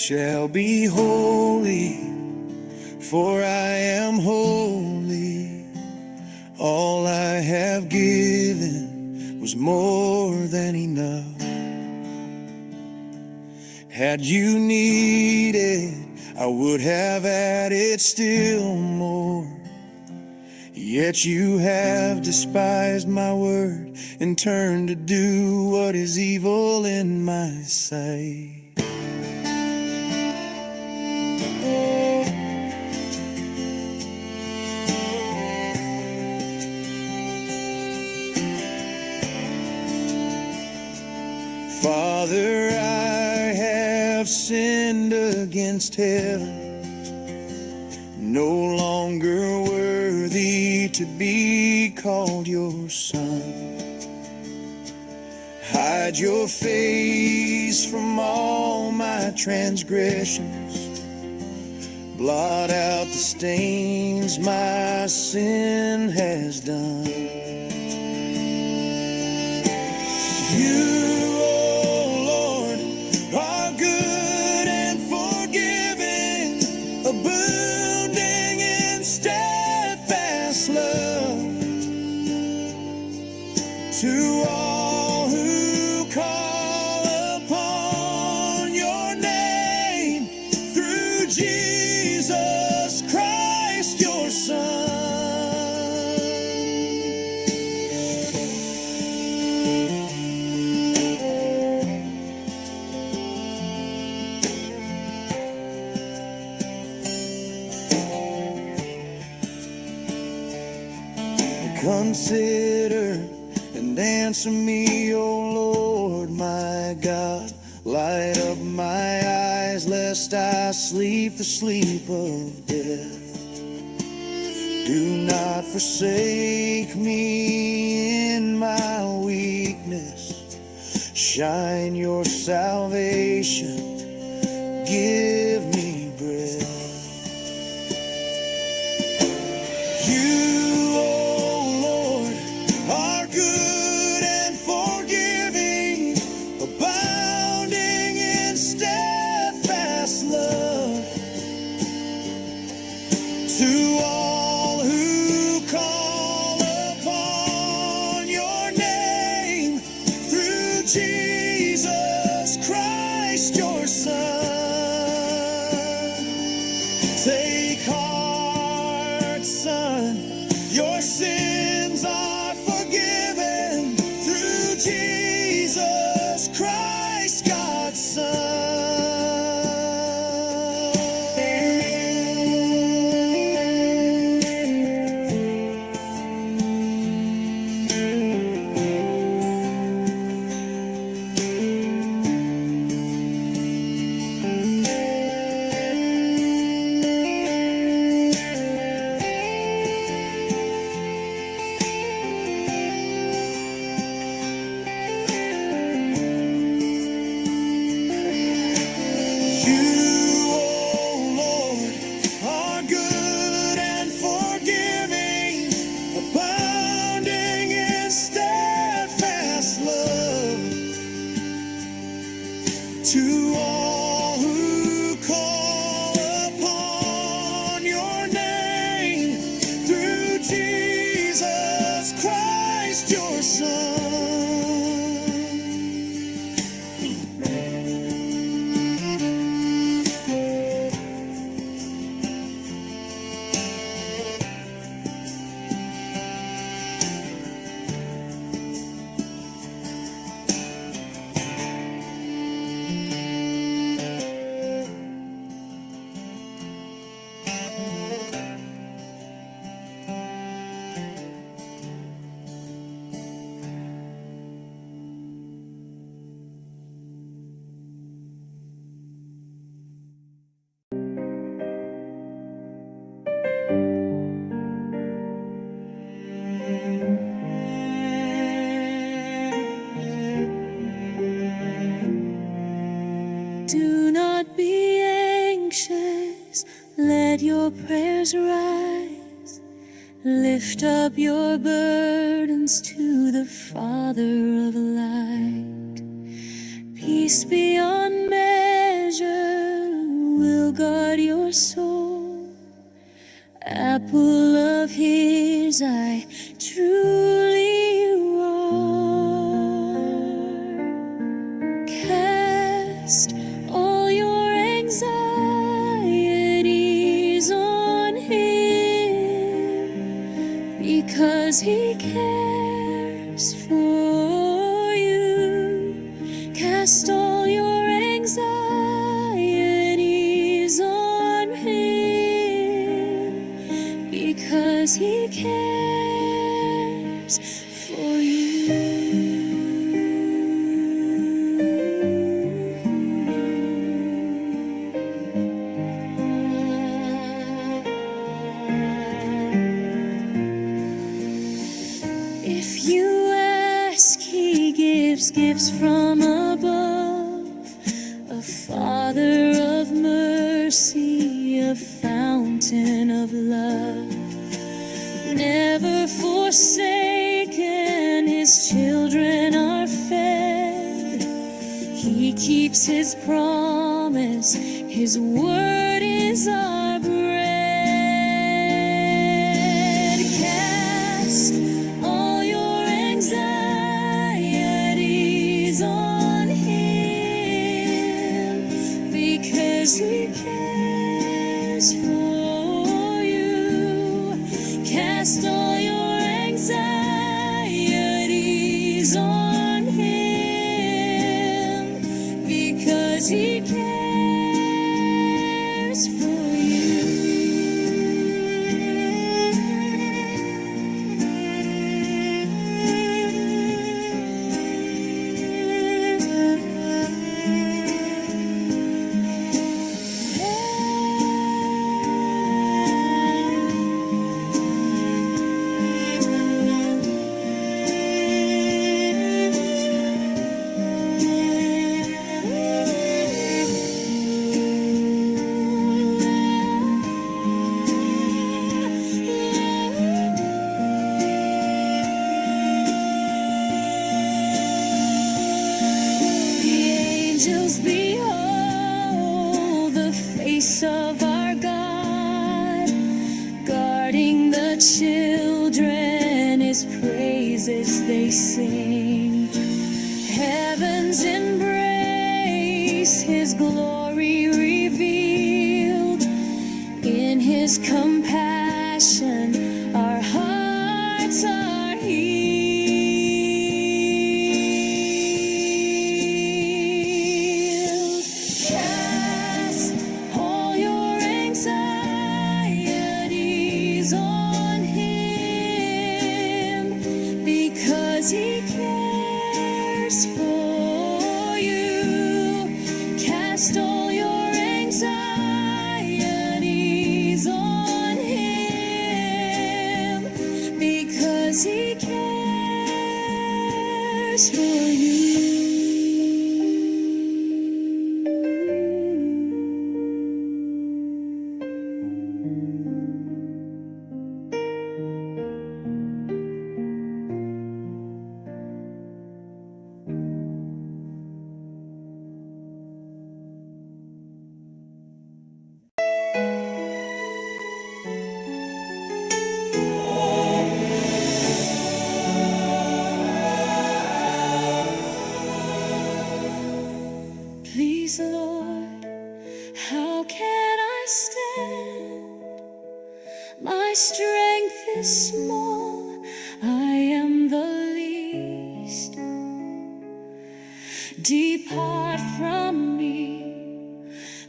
shall be holy, for I am holy. All I have given was more than enough. Had you needed, I would have added still more. Yet you have despised my word and turned to do what is evil in my sight. Father, I have sinned against heaven, no longer worthy to be called your son. Hide your face from all my transgressions, blot out the stains my sin has done. You, abounding in steadfast love, to all who call upon your name, through Jesus Christ your Son. Consider and answer me, O Lord my God. Light up my eyes, lest I sleep the sleep of death. Do not forsake me in my weakness. Shine your salvation, give me breath. You to all who call upon your name, through Jesus Christ your Son. Take heart, son, your sins are forgiven, through Jesus Christ God's Son. To all who call upon your name, through Jesus Christ your Son. Do not be anxious, let your prayers rise. Lift up your burdens to the Father of light. Peace beyond measure will guard your soul. Apple of his eye, truly you are. Cast all your anxieties on him, because he cares for you. Cast all your anxieties on him, because he cares for you. If you ask, he gives gifts from above, a Father of mercy, a fountain of love. Never forsaken, his children are fed. He keeps his promise, his word is our bread. Cast all your anxieties on him, because he cares for you. Cast all your anxieties on him, because he cares for you. Angels behold the face of our God, guarding the children, his praises they sing. Heavens embrace his glory revealed. In his compassion our hearts are healed. Cast all your anxieties on him, because he cares for you. Cast all your anxieties on him, because he cares for you. Please, Lord, how can I stand? My strength is small, I am the least. Depart from me,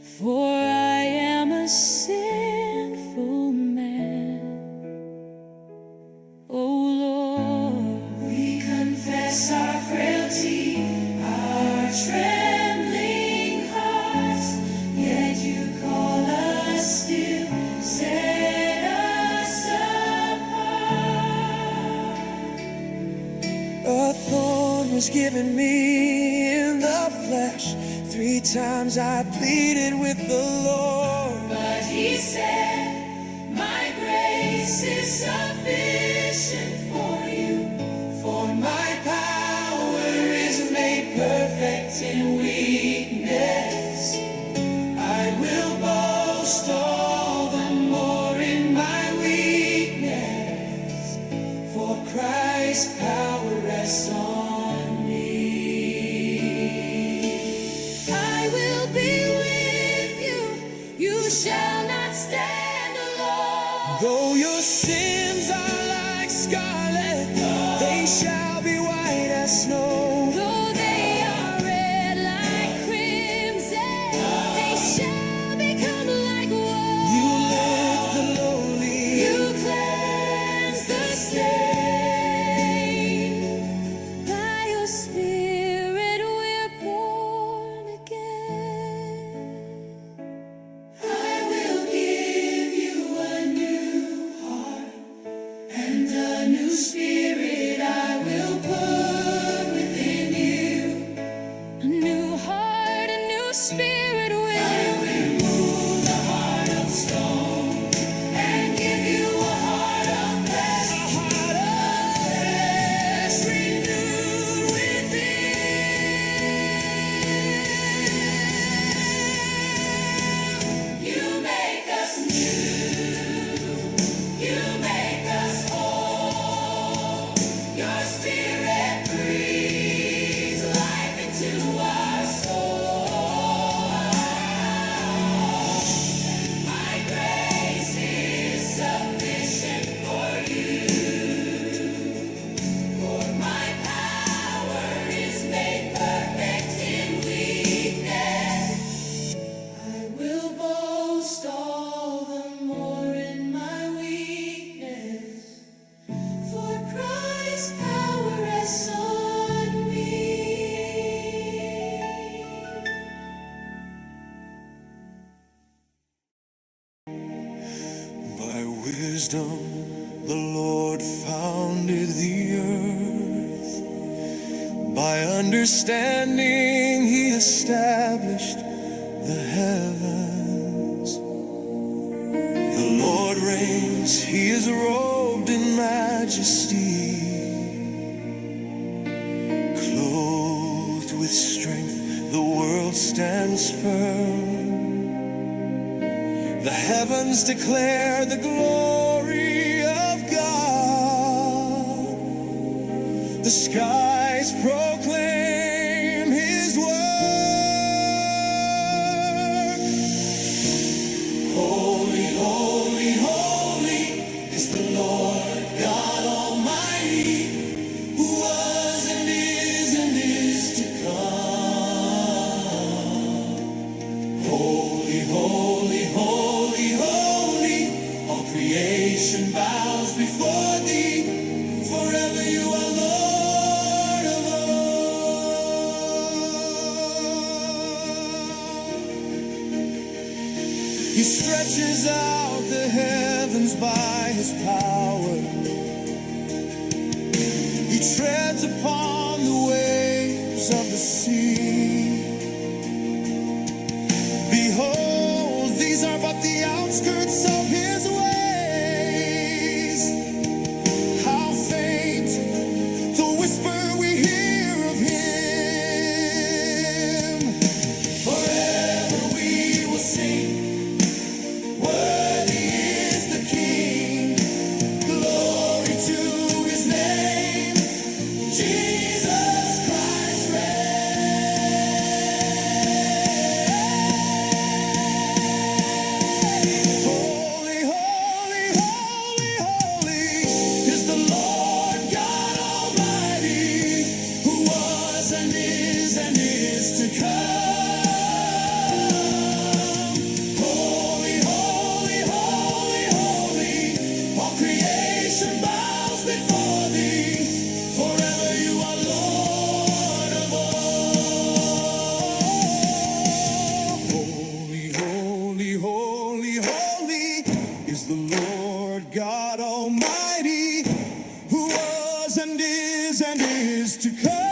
for I am a sinful man. Oh Lord, we confess our frailty, our trembling hearts, yet you call us still, set us apart. A thorn was given me in the flesh. 3 times I pleaded with the Lord, But he said, my grace is sufficient for you, for my power is made perfect in weakness. I will Though your sins are like scarlet, they shall be white as snow. Though they are red like crimson, they shall become like wool. You lift the lowly. You cleanse the stain. By your Spirit we're born again. I will give you a new heart, and a new spirit I will put within you. A new heart, a new spirit will. I will remove the heart of stone and give you a heart of flesh. A heart of flesh renewed within. You make us new. You make us whole. Your spirit breathes life into our soul. My grace is sufficient for you. For my power is made perfect in weakness. I will boast all the more in my weakness, for Christ's power rests on me. By wisdom the Lord founded the earth. By understanding he established the heavens. The Lord reigns, he is robed in majesty. Clothed with strength, the world stands firm. The heavens declare the glory of God. The skies proclaim his work. Holy, holy, holy is the Lord God Almighty, who was and is to come. Holy, holy, holy, holy, all creation bows before thee. Forever you are Lord of all. He stretches out the heavens by his power. He treads upon the waves of the sea. Behold, these are but the outskirts of his ways. How faint the whisper we hear of him. Forever we will sing, worthy is the King. Glory to his name, Jesus Christ reigns. Holy, holy, holy, holy is the Lord God Almighty, who was and is to come. Holy, holy, holy, holy, all creation bows before thee. Forever you are Lord of all. Holy, holy, holy, holy is the Lord God Almighty, who was and is to come.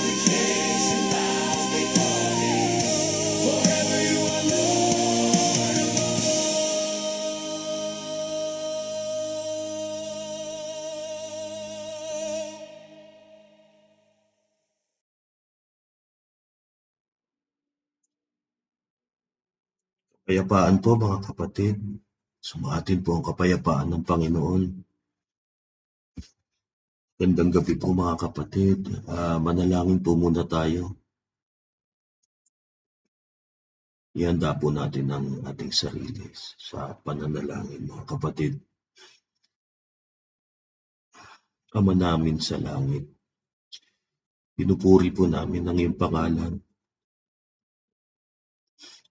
Creation bows before thee. Forever you are Lord of all. Kapayapaan po mga kapatid. Sumatin po ang kapayapaan ng Panginoon. Gandang gabi po mga kapatid. Manalangin po muna tayo. ihanda po natin ang ating sarili sa pananalangin, mga kapatid. Ama namin sa langit, pinupuri po namin ang iyong pangalan,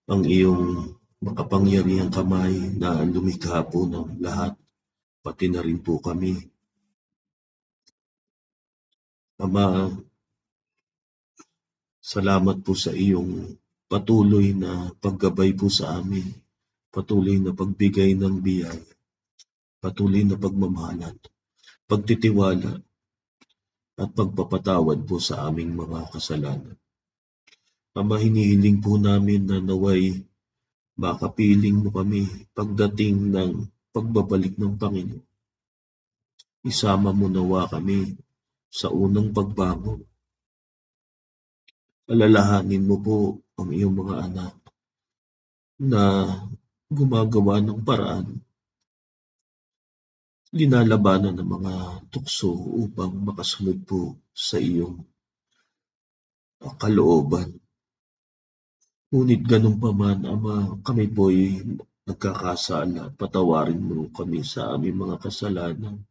ang iyong makapangyarihang kamay na lumikha po ng lahat, pati na rin po kami. Ama, salamat po sa iyong patuloy na paggabay po sa amin, patuloy na pagbigay ng biyaya, patuloy na pagmamahalan, pagtitiwala, at pagpapatawad po sa aming mga kasalanan. Ama, hinihiling po namin na naway makapiling mo kami pagdating ng pagbabalik ng Panginoon. Isama mo nawa kami sa unang pagbangon. Alalahanin mo po ang iyong mga anak na gumagawa ng paraan, linalabanan ng mga tukso upang makasunod po sa iyong kalooban. Ngunit ganun pa man, Ama, kami po'y nagkakasala. Patawarin mo kami sa aming mga kasalanan,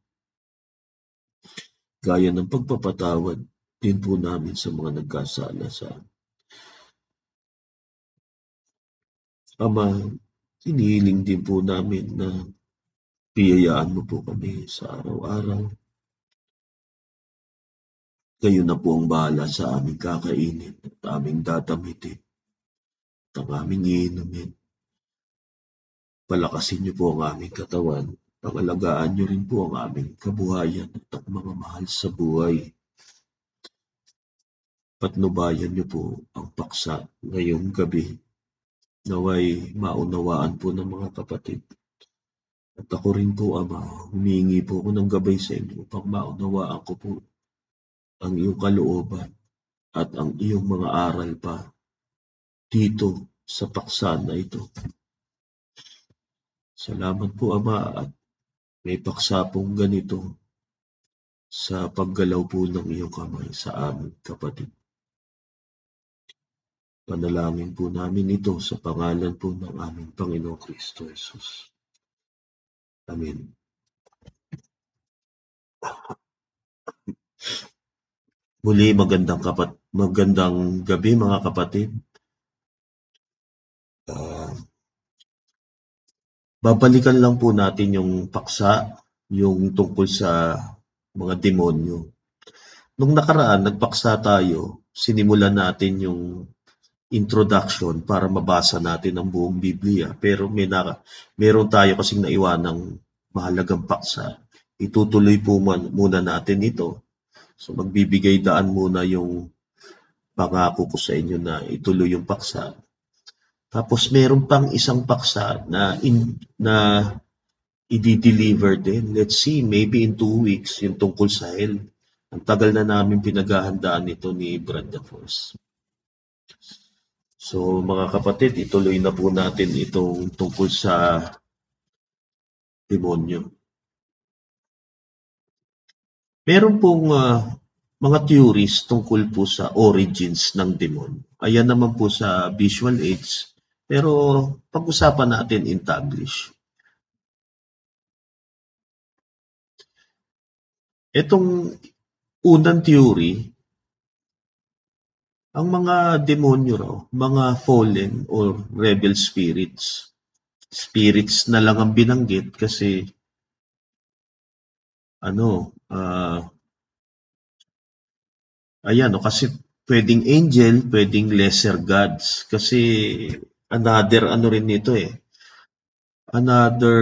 gaya ng pagpapatawad din po namin sa mga nagkasala sa amin. Ama, hinihiling din po namin na biyayaan mo po kami sa araw-araw. Kayo na po ang bahala sa aming kakainin at aming dadamitin at ang aming iinumin. Palakasin niyo po ang aming katawan. Pangalagaan niyo rin po ang aming kabuhayan at ang mga mahal sa buhay. Patnubayan niyo po ang paksa ngayong gabi. Naway maunawaan po ng mga kapatid. At ako rin po, Ama, humingi po ako ng gabay sa inyo upang maunawaan ko po ang iyong kalooban at ang iyong mga aral pa dito sa paksa na ito. Salamat po, Ama, at may paksa pong ganito sa paggalaw po ng iyong kamay sa aming kapatid. Panalangin po namin ito sa pangalan po ng aming Panginoong Kristo Jesus. Amen. Muli, magandang gabi mga kapatid. Babalikan lang po natin yung paksa, yung tungkol sa mga demonyo. Nung nakaraan, nagpaksa tayo, sinimulan natin yung introduction para mabasa natin ang buong Biblia. Pero meron tayo kasing naiwanang mahalagang paksa. Itutuloy po muna natin ito. So magbibigay daan muna yung pangako ko sa inyo na ituloy yung paksa. Tapos meron pang isang paksa na i-deliver din. Let's see, maybe in 2 weeks, yung tungkol sa hell. Ang tagal na namin pinaghahandaan ito ni Brenda Force. So mga kapatid, ituloy na po natin itong tungkol sa demonyo. Meron pong mga theories tungkol po sa origins ng demonyo. Ayan naman po sa visual aids. Pero pag-usapan natin in Taglish. Itong unang theory, ang mga demonyo raw, mga fallen or rebel spirits. Spirits na lang ang binanggit kasi kasi pwedeng angel, pwedeng lesser gods. Kasi another rin nito another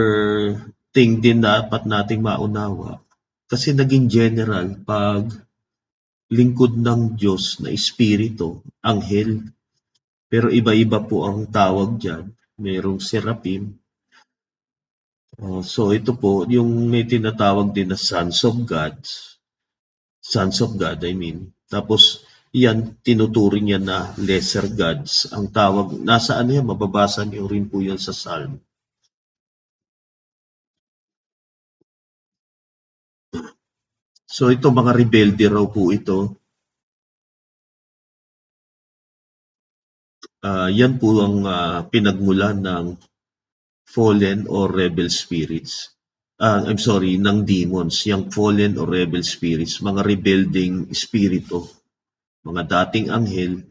thing din dapat nating maunawa. Kasi naging general pag lingkod ng Diyos na espiritu, anghel. Pero iba-iba po ang tawag dyan. Merong seraphim. So ito po, yung may tinatawag din na sons of God, I mean. Tapos yan, tinuturing niya na lesser gods. Ang tawag, nasa yan, mababasa niyo rin po yan sa Psalm. So ito, mga rebelde raw po ito. Yan po ang pinagmulan ng fallen or rebel spirits. I'm sorry, ng demons. Yung fallen or rebel spirits, mga rebelding espiritu, mga dating anghel,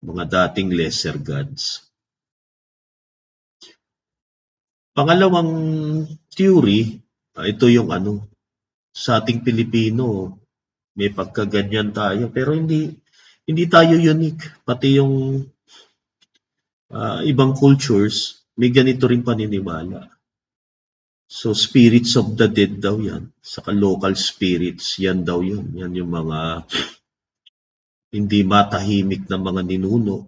mga dating lesser gods. Pangalawang theory, ito yung sa ating Pilipino, may pagkaganyan tayo, pero hindi tayo unique. Pati yung ibang cultures, may ganito rin paniniwala. So, spirits of the dead daw yan. Saka local spirits, yan daw yun. Yan yung mga hindi matahimik na mga ninuno.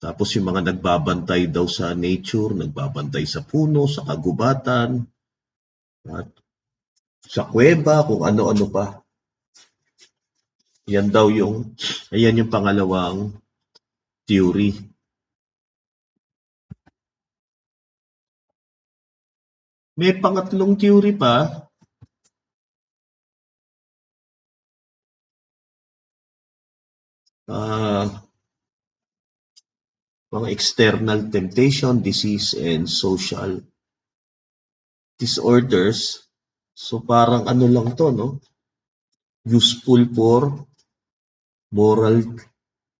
Tapos yung mga nagbabantay daw sa nature, nagbabantay sa puno, sa kagubatan, at sa kuweba, kung ano-ano pa. Ayan yung pangalawang theory. May pangatlong theory pa. Mga external temptation, disease, and social disorders. So parang lang to, no? Useful for moral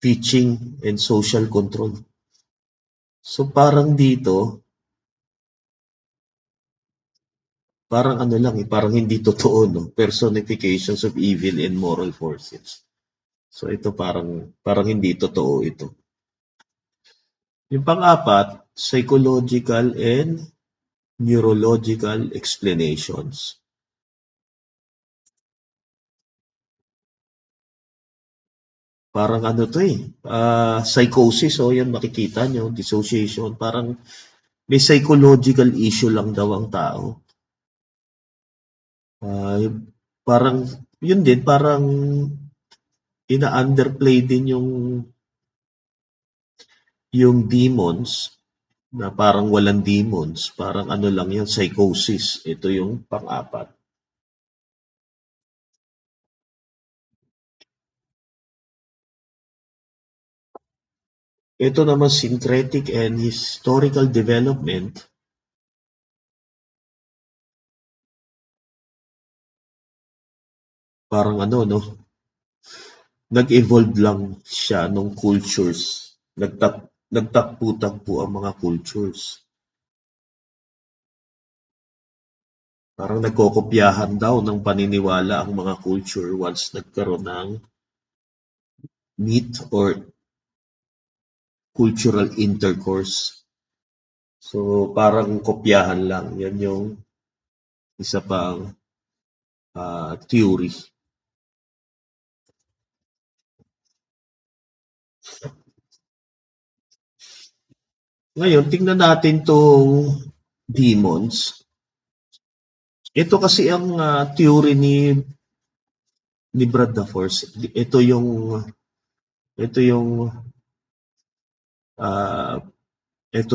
teaching and social control. So parang dito, parang parang hindi totoo, no? Personifications of evil and moral forces. So ito parang hindi totoo ito. Yung pang-apat, psychological and neurological explanations. Parang psychosis, yan makikita nyo, dissociation, parang may psychological issue lang daw ang tao. Parang, yun din, parang ina-underplay din yung demons, na parang walang demons, parang lang yan, psychosis. Ito yung pang-apat. Ito naman, syncretic and historical development. Parang no? Nag-evolve lang siya nung cultures. Nagtakbo-takbo ang mga cultures. Parang nagkokopyahan daw ng paniniwala ang mga culture once nagkaroon ng meet or cultural intercourse. So parang kopyahan lang. Yan yung isa pang theory. Ngayon, tingnan natin tong demons. Ito kasi ang theory ni Brad Force. Ito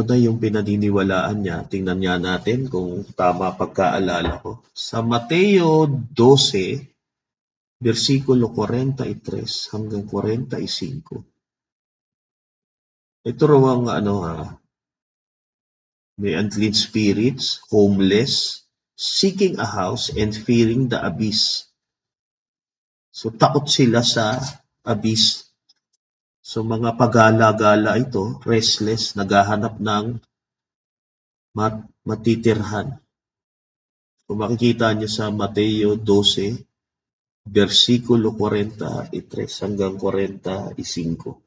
na yung pinaniniwalaan niya. Tingnan niya natin kung tama pagkaalala ko. Sa Mateo 12, versikulo 43 hanggang 45. Ito raw ang may unclean spirits, homeless, seeking a house and fearing the abyss. So takot sila sa abyss. So mga pagala-gala ito, restless, naghahanap ng matitirhan. Kung makikita niyo sa Mateo 12, versikulo 43 hanggang 45.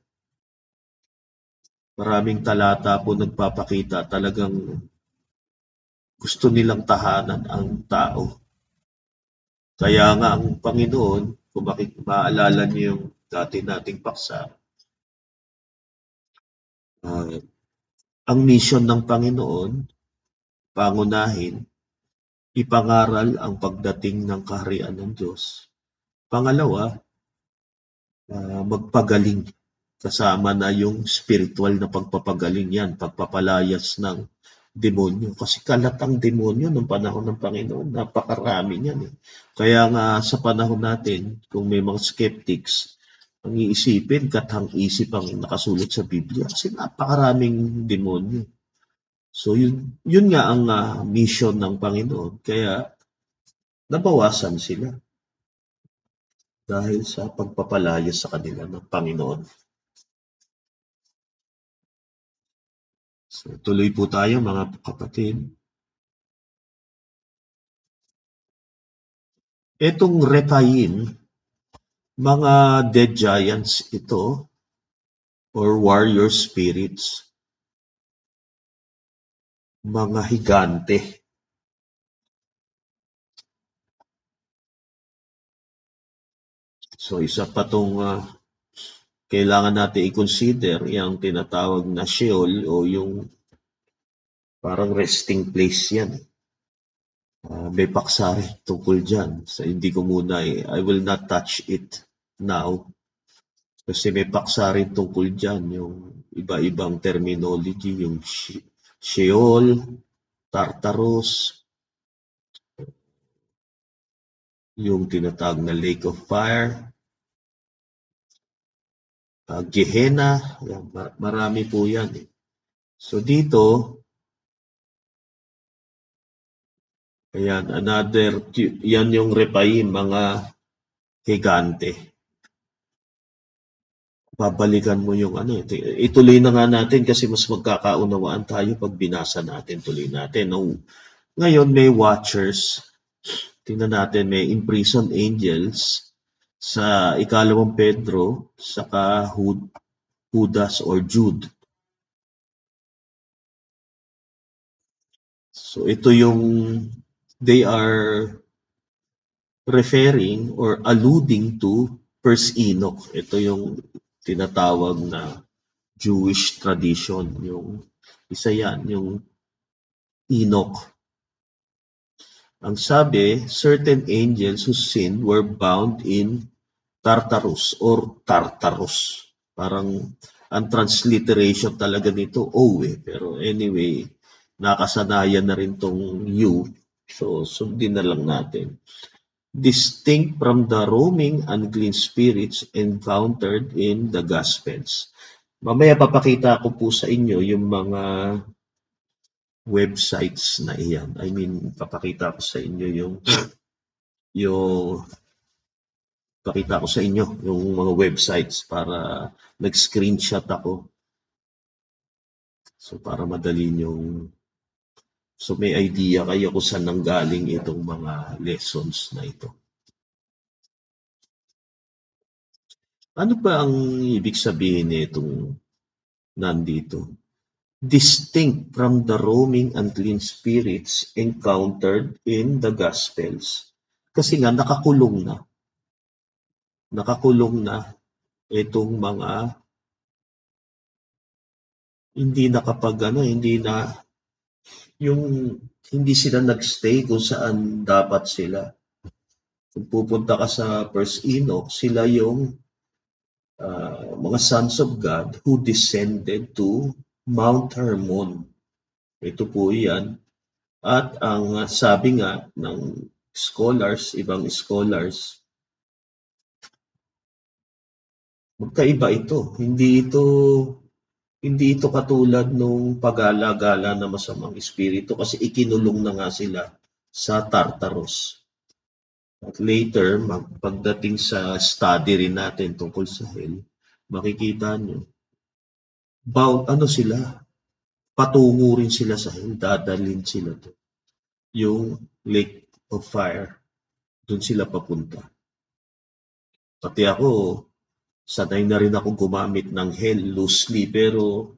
Maraming talata po nagpapakita talagang gusto nilang tahanan ang tao. Kaya nga ang Panginoon, kung maalala niyo yung dati nating paksa, ang mission ng Panginoon, pangunahin, ipangaral ang pagdating ng kaharian ng Diyos. Pangalawa, magpagaling. Kasama na yung spiritual na pagpapagaling yan, pagpapalayas ng demonyo. Kasi kalat ang demonyo ng panahon ng Panginoon. Napakarami yan. Kaya nga sa panahon natin, kung may mga skeptics, ang iisipin, kathang-isip ang nakasulat sa Biblia kasi napakaraming demonyo. So yun nga ang mission ng Panginoon. Kaya nabawasan sila dahil sa pagpapalaya sa kanila ng Panginoon. So tuloy po tayo mga kapatid. Etong Rephaim, mga dead giants ito or warrior spirits, mga higante. So isa pa tong kailangan natin i-consider yung tinatawag na Sheol o yung parang resting place yan. May paksa rin tungkol dyan. So hindi ko muna I will not touch it now. Kasi may paksa rin tungkol dyan, yung iba-ibang terminology, yung Sheol, Tartarus, yung tinatawag na Lake of Fire, Gehenna, marami po yan. So dito, ayan, yan yung Rephaim, mga higante. Babalikan mo yung ituloy na nga natin kasi mas magkakaunawaan tayo pag binasa natin, tuloy natin. Ngayon may watchers, tingnan natin, may imprisoned angels sa ikalawang Pedro, saka Judas or Jude. So ito yung, they are referring or alluding to First Enoch. Ito yung tinatawag na Jewish tradition. Yung isa yan, yung Enoch. Ang sabi, certain angels who sinned were bound in Tartarus or Tartarus. Parang ang transliteration talaga nito, pero anyway, nakasanayan na rin tong U. So, sundin na lang natin. Distinct from the roaming unclean spirits encountered in the Gospels. Mamaya papakita ko po sa inyo yung mga websites na iyan. I mean, papakita ko sa inyo pakita ko sa inyo yung mga websites para nag-screenshot ako. So para madali yung so may idea kayo kung saan nanggaling itong mga lessons na ito. Ano ba ang ibig sabihin nitong nandito? Distinct from the roaming unclean spirits encountered in the Gospels. Kasi nga nakakulong na itong mga hindi sila nagstay kung saan dapat sila. Kung pupunta ka sa First Enoch, sila yung mga sons of God who descended to Mount Hermon. Ito po yan. At ang sabi nga ng ibang scholars, magkaiba ito. Hindi ito katulad nung pagala-gala na masamang espiritu kasi ikinulong na nga sila sa Tartarus. At later, pagdating sa study rin natin tungkol sa hell, makikita nyo, sila, patungo rin sila sa hell, dadalhin sila to. Yung Lake of Fire, doon sila papunta. Pati ako, sanay na rin ako gumamit ng hell loosely, pero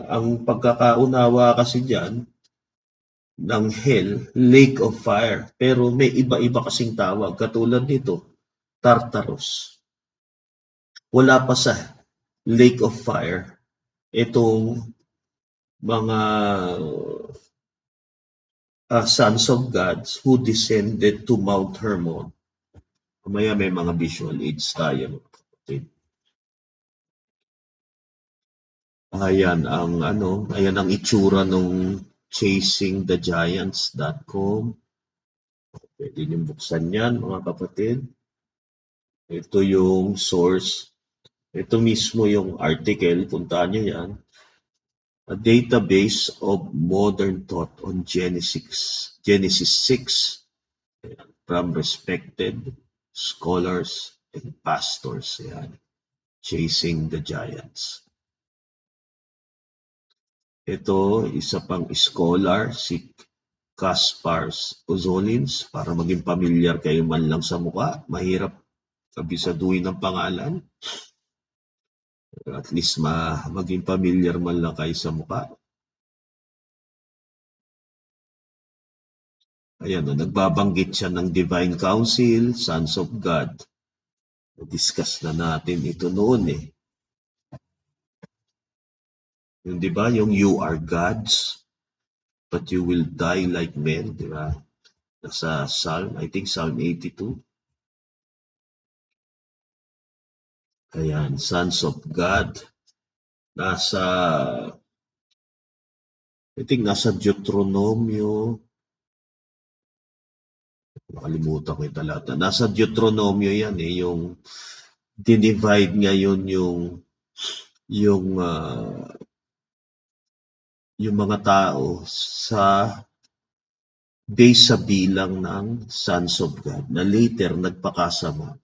ang pagkakaunawa kasi dyan, ng hell, Lake of Fire. Pero may iba-iba kasing tawag. Katulad nito, Tartarus. Wala pa sa Lake of Fire itong mga sons of gods who descended to Mount Hermon. Mamaya may mga visual aids tayo. Ayan ang itsura nung chasingthegiants.com. Pwede niyong buksan yan, mga kapatid. Ito yung source. Ito mismo yung article. Puntaan nyo yan. A database of modern thought on Genesis 6 from respected scholars and pastors. Yan. Chasing the Giants. Ito, isa pang scholar, si Kaspars Ozolins, para maging pamilyar kayo man lang sa mukha. Mahirap kabisaduhin ng pangalan. At least maging pamilyar man lang kayo sa mukha. Ayan, nagbabanggit siya ng Divine Council, Sons of God. Na-discuss na natin ito noon eh. Yung di ba, yung you are gods, but you will die like men, di ba? Nasa Psalm, I think Psalm 82. Ayan, Sons of God. Nasa Deuteronomio. Nakalimutan ko yung talata. Nasa Deuteronomio yan eh, yung dinivide ngayon yung mga tao based sa bilang ng Sons of God na later nagpakasama.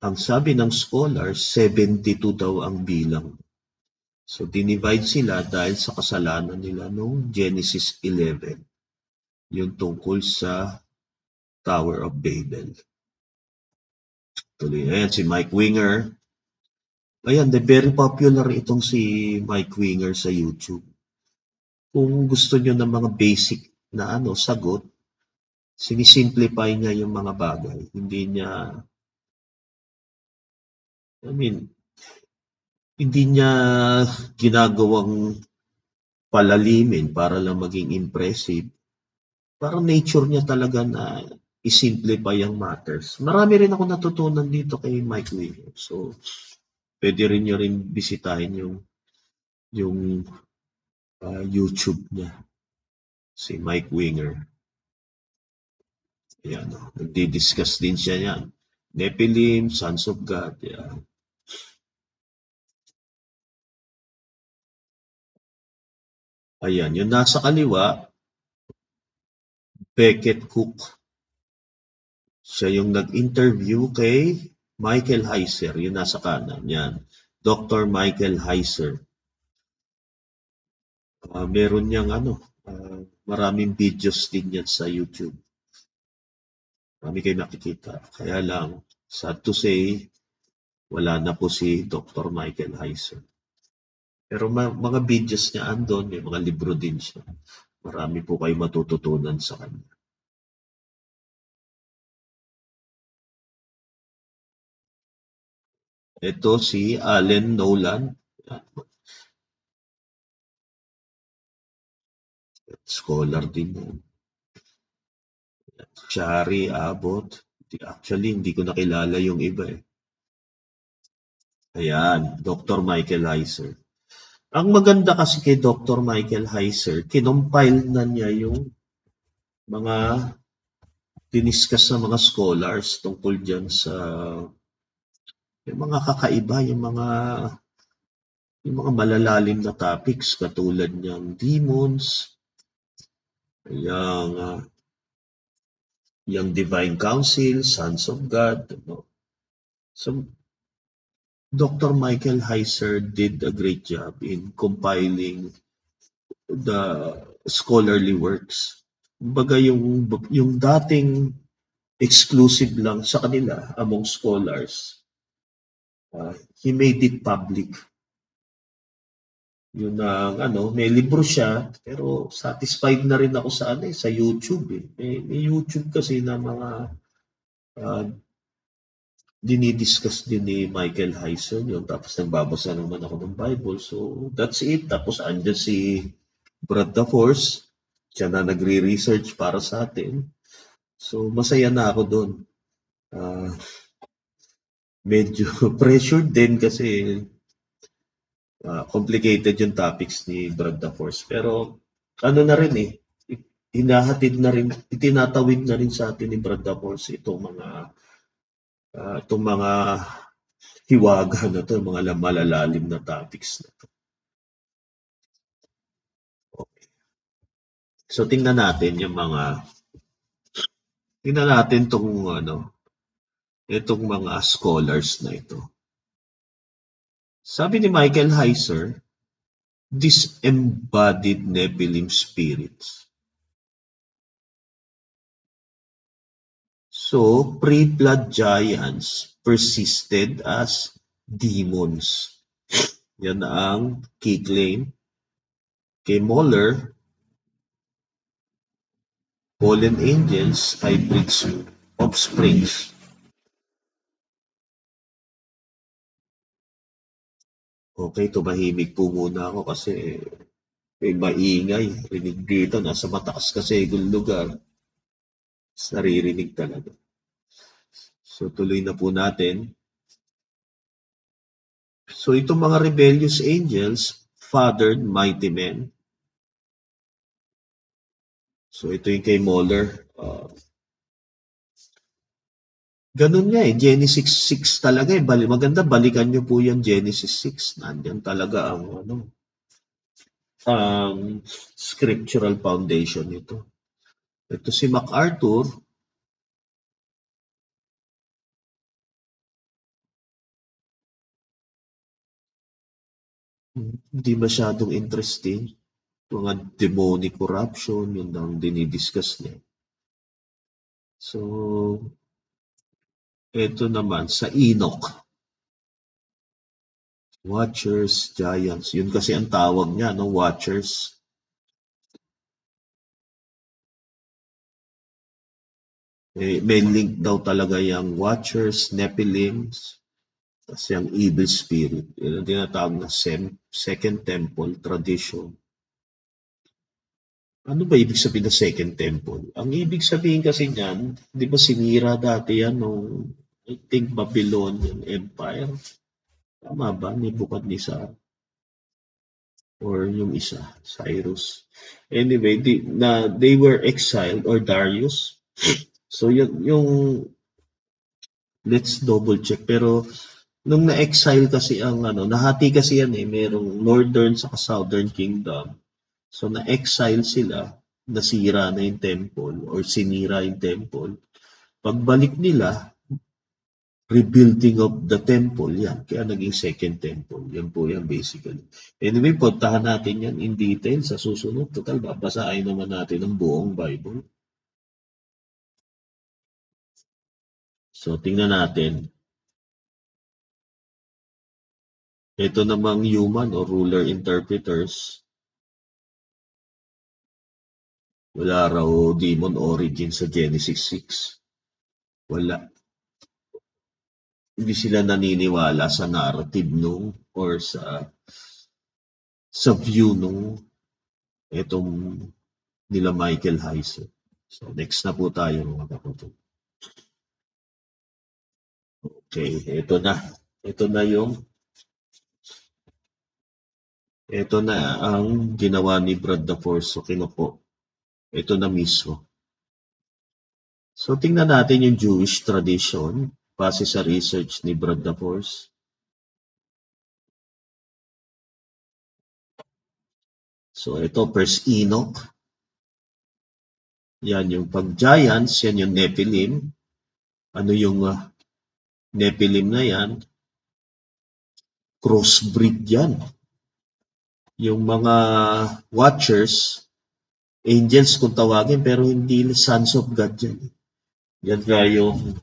Ang sabi ng scholar, 72 daw ang bilang. So dinivide sila dahil sa kasalanan nila noong Genesis 11. Yung tungkol sa Tower of Babel. Tuloy, ayan si Mike Winger. Ayan, very popular itong si Mike Winger sa YouTube. Kung gusto nyo ng mga basic na sagot, sinisimplify niya yung mga bagay. Hindi niya ginagawang palalimin para lang maging impressive. Parang nature niya talaga na i-simplify ang matters. Marami rin ako natutunan dito kay Mike Winger. So, pwede rin nyo rin bisitahin yung YouTube niya. Si Mike Winger. Ayan, nagdi-discuss din siya yan. Nephilim, Sons of God. Yan. Ayan, yung nasa kaliwa, Beckett Cook. Siya yung nag-interview kay Michael Heiser. Yung nasa kanan. Yan. Dr. Michael Heiser. Meron niyang maraming videos din yan sa YouTube. Marami kayo nakikita. Kaya lang, sad to say, wala na po si Dr. Michael Heiser. Pero mga videos niya andon, may mga libro din siya. Marami po kayo matututunan sa kanya. Ito si Allen Nolan. Scholar din yan. Shari Abbott. Actually, hindi ko nakilala yung iba eh. Ayan, Dr. Michael Heiser. Ang maganda kasi kay Dr. Michael Heiser, kinompile na niya yung mga diniscuss na mga scholars tungkol dyan sa yung mga kakaiba, yung mga malalalim na topics katulad niyang demons, yung Divine Council, Sons of God. So, Dr. Michael Heiser did a great job in compiling the scholarly works. Kumbaga yung dating exclusive lang sa kanila among scholars, he made it public. Yun may libro siya, pero satisfied na rin ako sa YouTube eh. May YouTube kasi na mga dinidiscuss din ni Michael Heiser yun. Tapos nagbabasa naman ako ng Bible. So, that's it. Tapos andyan si Brad the Force. Siya na nagre-research para sa atin. So, masaya na ako doon. Medyo pressured din kasi complicated yung topics ni Brad the Force. Pero na rin eh. hinahatid na rin, itinatawid na rin sa atin ni Brad Force itong mga hiwaga na to, mga malalalim na topics na to. Okay. So tingnan natin itong mga scholars na ito. Sabi ni Michael Heiser, disembodied Nephilim spirits. So, pre-flood giants persisted as demons. Yan ang key claim. Kay Moller, fallen angels, hybrid offsprings. Okay, tumahimik po muna ako kasi may maingay. Rinig dito, nasa mataas kasi yung lugar. Naririnig talaga. So, tuloy na po natin. So, itong mga rebellious angels, fathered mighty men. So, ito yung kay Moller. Ganun nga Genesis 6 talaga maganda, balikan nyo po yung Genesis 6. Nandiyan talaga ang scriptural foundation nito. Ito si MacArthur. Hindi masyadong interesting. Mga demonic corruption, yun ang dinidiscuss niya. So, ito naman sa Enoch. Watchers, giants. Yun kasi ang tawag niya, no? Watchers. May link daw talaga yung Watchers, Nephilims, kasi ang evil spirit. Yun ang tinatawag na Second Temple tradition. Ano ba ibig sabihin ng Second Temple? Ang ibig sabihin kasi niyan, di ba sinira dati yan nung, I think, Babylonian Empire? Tama ba? Nebuchadnezzar? Or yung isa, Cyrus? Anyway, they were exiled, or Darius. So yung let's double check. Pero nung na-exile kasi nahati kasi yan merong Northern sa Southern Kingdom. So na-exile sila, nasira na yung temple or sinira yung temple. Pagbalik nila, rebuilding of the temple, yan. Kaya naging Second Temple. Yan po yan basically. Anyway, puntahan natin yan in detail sa susunod. Total, babasahin naman natin ang buong Bible. So, tingnan natin. Ito namang human o ruler interpreters. Wala raw demon origin sa Genesis 6. Wala. Hindi sila naniniwala sa narrative or sa view itong nila Michael Heiser. So next na po tayo mga kapatid. Okay, ito na. Ito na ang ginawa ni Brad Force. So kinupo. Ito na mismo. So tingnan natin yung Jewish tradition base sa research ni Brad Force. So ito, first Enoch. Yan yung pag-giants, yan yung Nephilim. Ano yung Nephilim na yan? Crossbreed yan. Yung mga watchers, angels kung tawagin, pero hindi sons of God yan. Yan nga yung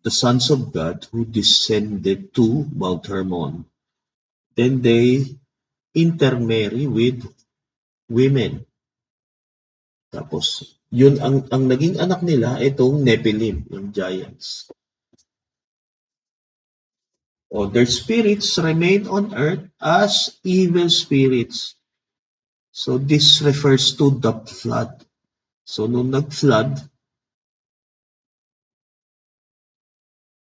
the sons of God who descended to Mount Hermon. Then they intermarry with women. Tapos, yun ang naging anak nila, itong Nephilim, yung giants. Their spirits remain on earth as evil spirits. So this refers to the flood. So nung nag-flood,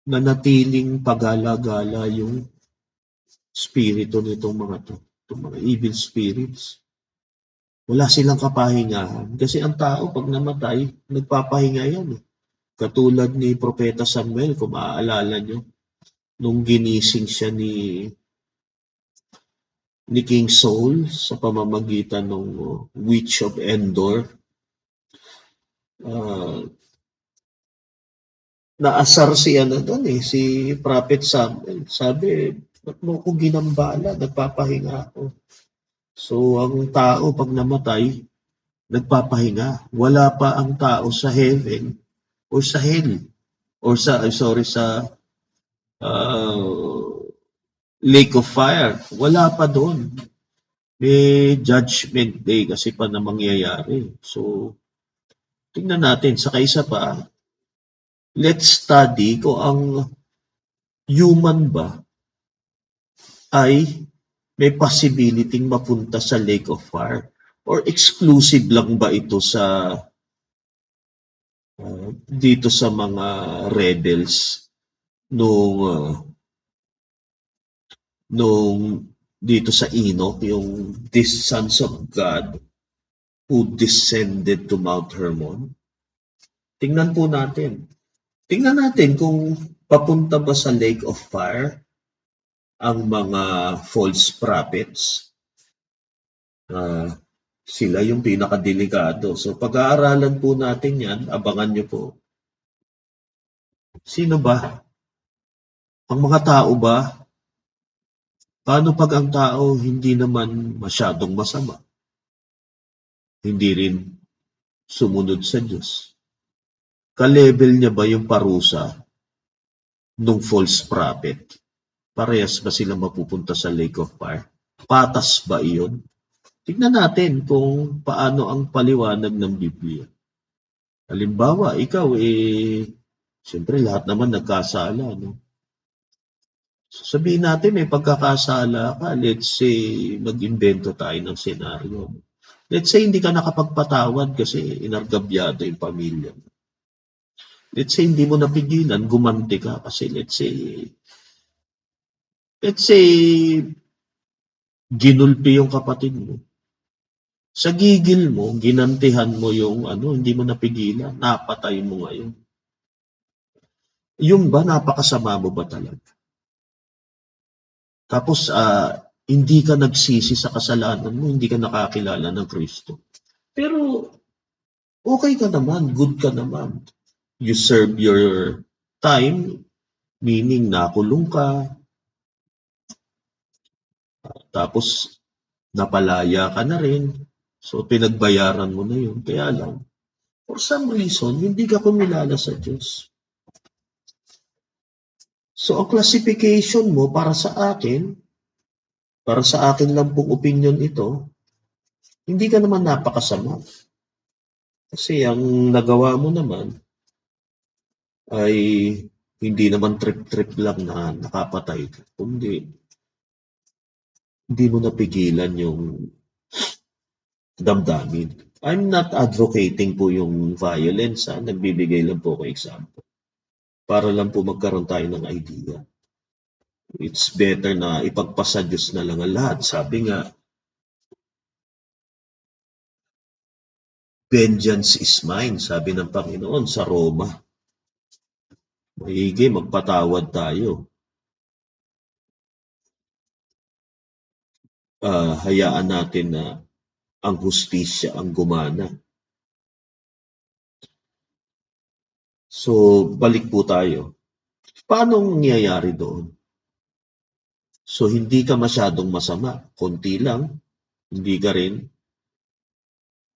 nanatiling pagala-gala yung spirito nitong mga to, itong mga evil spirits. wala silang kapahingahan. Kasi ang tao pag namatay, nagpapahinga yan eh. Katulad ni Propeta Samuel, kung maaalala nyo, nung ginising siya ni King Saul sa pamamagitan ng Witch of Endor, ah, naasar siya na doon eh, si Prophet Samuel. Sabi, ba't mo ko ginambala? Nagpapahinga ako. So, ang tao pag namatay, nagpapahinga. Wala pa ang tao sa heaven or sa hell or sa uh, lake of fire. Wala pa doon. May judgment day kasi pa na mangyayari. So, tingnan natin. Sa kaisa pa, let's study kung ang human ba ay may possibility mapunta sa lake of fire or exclusive lang ba ito sa dito sa mga rebels nung nung dito sa Enoch, yung these sons of God who descended to Mount Hermon. Tingnan po natin. Tingnan natin kung papunta ba sa lake of fire ang mga false prophets. Sila yung pinakadelikado. So pag-aaralan po natin yan, abangan nyo po. Sino ba? Ang mga tao ba? Paano pag ang tao hindi naman masyadong masama? Hindi rin sumunod sa Diyos. Ka-level niya ba yung parusa nung false prophet? Parehas ba sila mapupunta sa lake of fire? Patas ba iyon? Tignan natin kung paano ang paliwanag ng Biblia. Halimbawa, ikaw siyempre lahat naman nagkasala, no? Sabihin natin may pagkakasala ka, let's say mag-imbento tayo ng senaryo. Let's say hindi ka nakapagpatawad kasi inargabyado yung pamilya. Let's say hindi mo napigilan, gumanti ka kasi let's say ginulpi yung kapatid mo. Sa gigil mo, ginantihan mo yung hindi mo napigilan, napatay mo ngayon. Yung ba, napakasama mo ba talaga? Tapos, hindi ka nagsisi sa kasalanan mo, hindi ka nakakilala ng Kristo. Pero, okay ka naman, good ka naman. You serve your time, meaning nakulong ka, tapos napalaya ka na rin. So, pinagbayaran mo na yun. Kaya lang, for some reason, hindi ka kumilala sa Diyos. So, ang classification mo para sa akin lang pong opinion ito, hindi ka naman napakasama. Kasi ang nagawa mo naman ay hindi naman trip-trip lang na nakapatay ka. Kundi, hindi mo napigilan yung damdamin. I'm not advocating po yung violence. Nagbibigay lang po ako example. Para lang po magkaroon tayo ng idea. It's better na ipagpasa Diyos na lang ang lahat. Sabi nga, vengeance is mine, sabi ng Panginoon sa Roma. Maigi, magpatawad tayo. Hayaan natin na ang hustisya ang gumana. So, balik po tayo. Paano nangyayari doon? So, hindi ka masyadong masama. Konti lang, hindi ka rin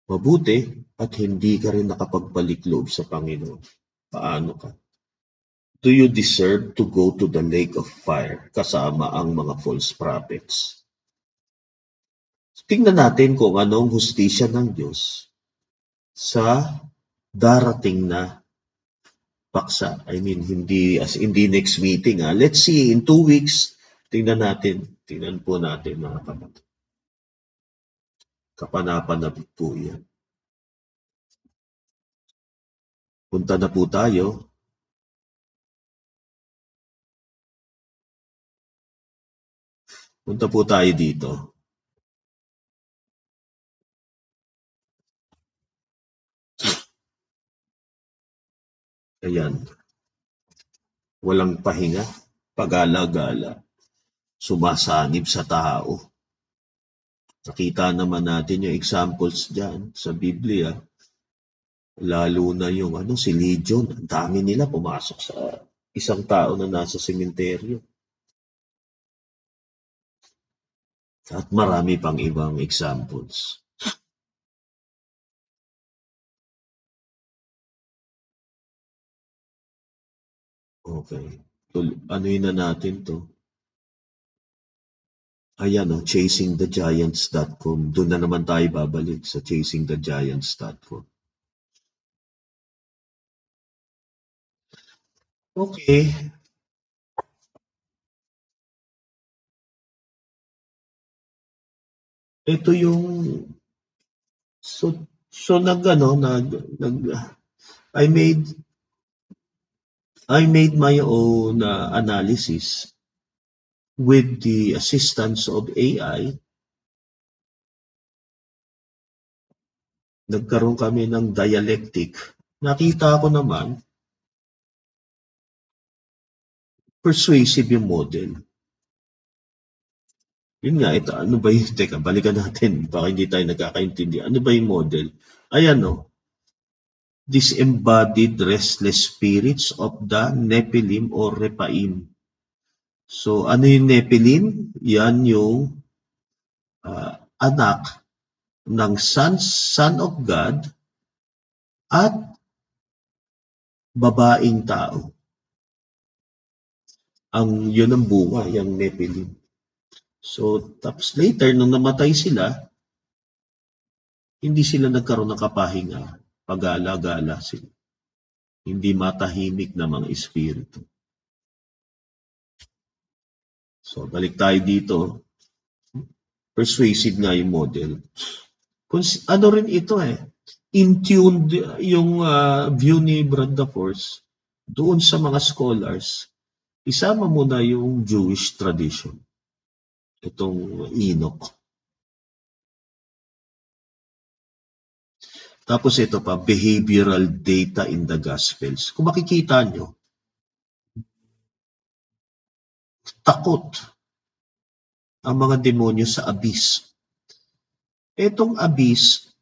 mabuti, at hindi ka rin nakapagpalik loob sa Panginoon. Paano ka? Do you deserve to go to the lake of fire kasama ang mga false prophets? Tingnan natin kung anong hustisya ng Diyos sa darating na paksa. I mean, hindi next meeting. Let's see, in 2 weeks, tingnan po natin mga kapatid. Kapanapanabik po yan. Punta na po tayo. Punta po tayo dito. Ayan, walang pahinga, pagala-gala, sumasanib sa tao. Nakita naman natin yung examples diyan sa Biblia. Lalo na yung si Legion, ang dami nila pumasok sa isang tao na nasa sementeryo. At marami pang ibang examples. Okay. Anuhin na natin to. Ayan chasingthegiants.com. Doon na naman tayo babalik sa chasingthegiants.com. Okay. Ito yung so I made my own analysis with the assistance of AI. Nagkaroon kami ng dialectic. Nakita ko naman persuasive yung model. Yun nga, ito, ano ba yung, teka, balikan natin, baka hindi tayo nagkakaintindi. Ano ba yung model? Ayan disembodied restless spirits of the Nephilim or Rephaim. So, ano yung Nephilim? Yan yung anak ng son of God at babaeng tao. Yun ang bunga, yung Nephilim. So, tapos later, nung namatay sila, hindi sila nagkaroon ng kapahinga. Pagala-gala sila. Hindi matahimik na mga espiritu. So, balik tayo dito. Persuasive nga yung model. Ano rin ito in-tuned yung view ni Brad Daforce doon sa mga scholars. Isama mo na yung Jewish tradition. Itong Enoch. Tapos ito pa, behavioral data in the Gospels. Kung makikita nyo, takot ang mga demonyo sa abyss. Itong abyss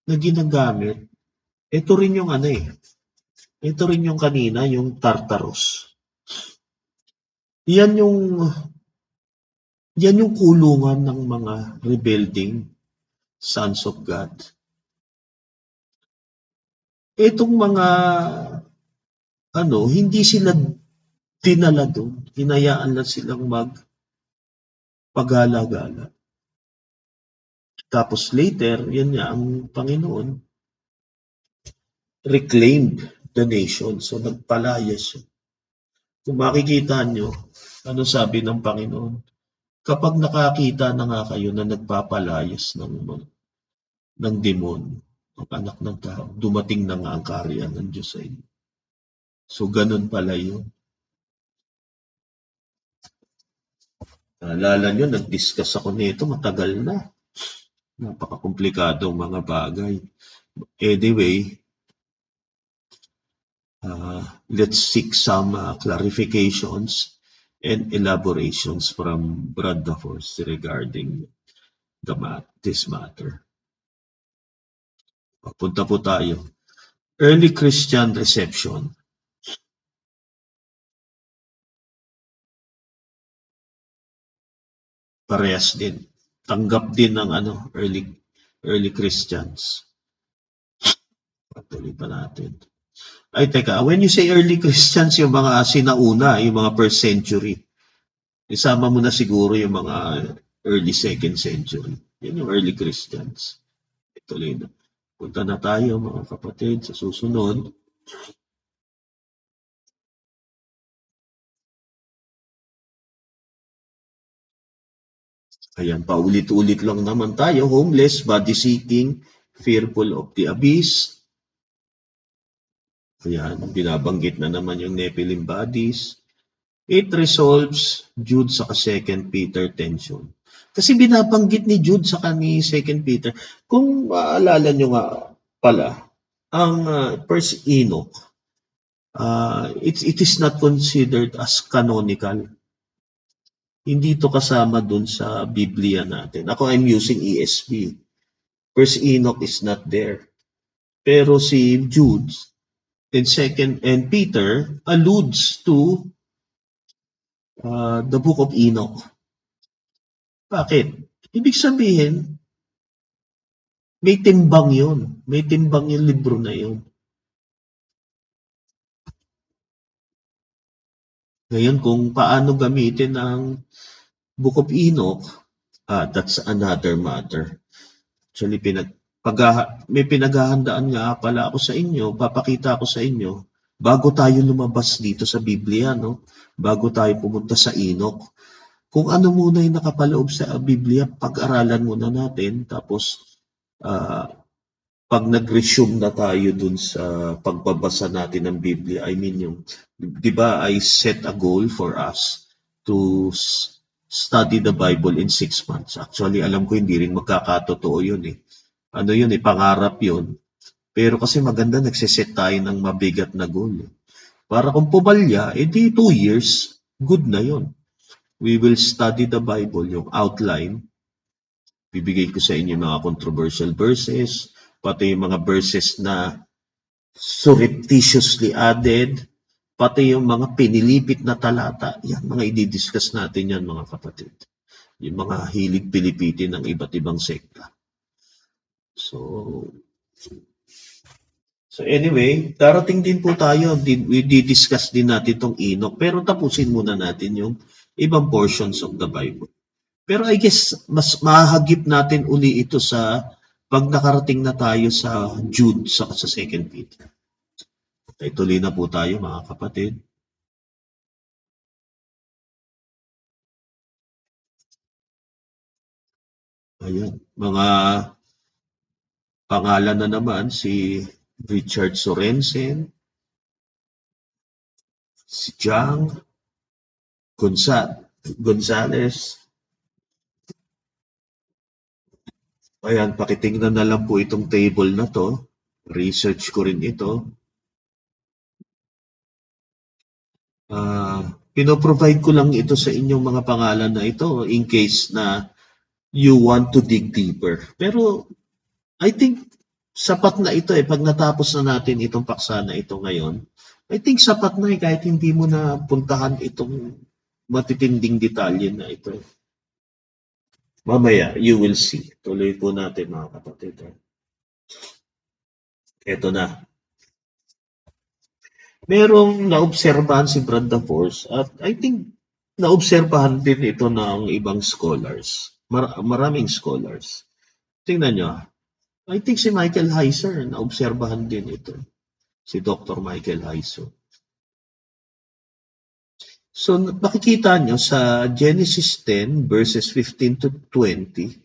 na ginagamit, ito rin yung ito rin yung kanina, yung Tartarus. Yan yung kulungan ng mga rebuilding sons of God. Itong mga hindi sila dinala doon. Hinayaan lang silang pagala-gala. Tapos later, yan nga, ang Panginoon reclaimed the nation. So nagpalaya siya. Kung makikita nyo, ano sabi ng Panginoon? Kapag nakakita na nga kayo na nagpapalayas ng demonyo, ang anak ng tao, dumating na nga ang kaharian ng Diyos sa inyo. So ganun pala yun. Naalala nyo, nag-discuss ako nito, matagal na. Napakakomplikadong mga bagay. Anyway, let's seek some clarifications and elaborations from Brad Daforce regarding this matter. Papunta po tayo. Early Christian reception. Parehas din. Tanggap din ng early Christians. Patuloy pa natin. Ay, teka. When you say early Christians, yung mga sinauna, yung mga first century. Isama mo na siguro yung mga early second century. Yan yung early Christians. Ituloy na. Punta na tayo mga kapatid sa susunod. Ayan, paulit-ulit lang naman tayo. Homeless, body-seeking, fearful of the abyss. Ayan, binabanggit na naman yung Nephilim bodies. It resolves Jude sa 2 Peter tension. Kasi binabanggit ni Jude sa ni 2 Peter. Kung maalala nyo nga pala, ang First Enoch, it is not considered as canonical. Hindi to kasama dun sa Biblia natin. Ako, I'm using ESV. First Enoch is not there. Pero si Jude and second and Peter alludes to the book of Enoch. Bakit? Ibig sabihin, may timbang yun. May timbang yung libro na yun. Ngayon, kung paano gamitin ang Book of Enoch, that's another matter. Actually, may pinaghahandaan nga pala ako sa inyo, papakita ko sa inyo, bago tayo lumabas dito sa Biblia, no? Bago tayo pumunta sa Enoch. Kung ano muna yung nakapaloob sa Biblia, pag-aralan muna natin, tapos pag nag-resume na tayo dun sa pagbabasa natin ng Biblia, I mean yung, di ba, I set a goal for us to study the Bible in 6 months. Actually, alam ko hindi rin magkakatotoo yun eh. Ano yun eh, pangarap yun. Pero kasi maganda nagsiset tayo ng mabigat na goal. Para kung pumalya, edi 2 years, good na yun. We will study the Bible, yung outline. Bibigay ko sa inyo mga controversial verses, pati yung mga verses na surreptitiously added, pati yung mga pinilipit na talata. Yan, mga i-discuss natin yan, mga kapatid. Yung mga hilig pilipitin ng iba't ibang sekta. So anyway, darating din po tayo, i-discuss din natin itong Enoch, pero tapusin muna natin yung ibang portions of the Bible. Pero I guess, mas mahagip natin uli ito sa pag nakarating na tayo sa Jude sa 2 Peter. Okay, tuloy na po tayo mga kapatid. Ayan, mga pangalan na naman, si Richard Sorensen, si Jang Gonzales. Ayan, pakitingnan na lang po itong table na to. Research ko rin ito. Pinoprovide ko lang ito sa inyong mga pangalan na ito in case na you want to dig deeper. Pero I think sapat na ito eh. Pag natapos na natin itong paksa na ito ngayon, I think sapat na eh kahit hindi mo na puntahan itong matitinding detalye na ito. Mamaya, you will see. Tuloy po natin mga kapatid. Ito na. Merong naobserbahan si Brenda Force at I think naobserbahan din ito ng ibang scholars. Maraming scholars. Tingnan nyo. I think si Michael Heiser, naobserbahan din ito. Si Dr. Michael Heiser. So, makikita nyo sa Genesis 10 verses 15 to 20.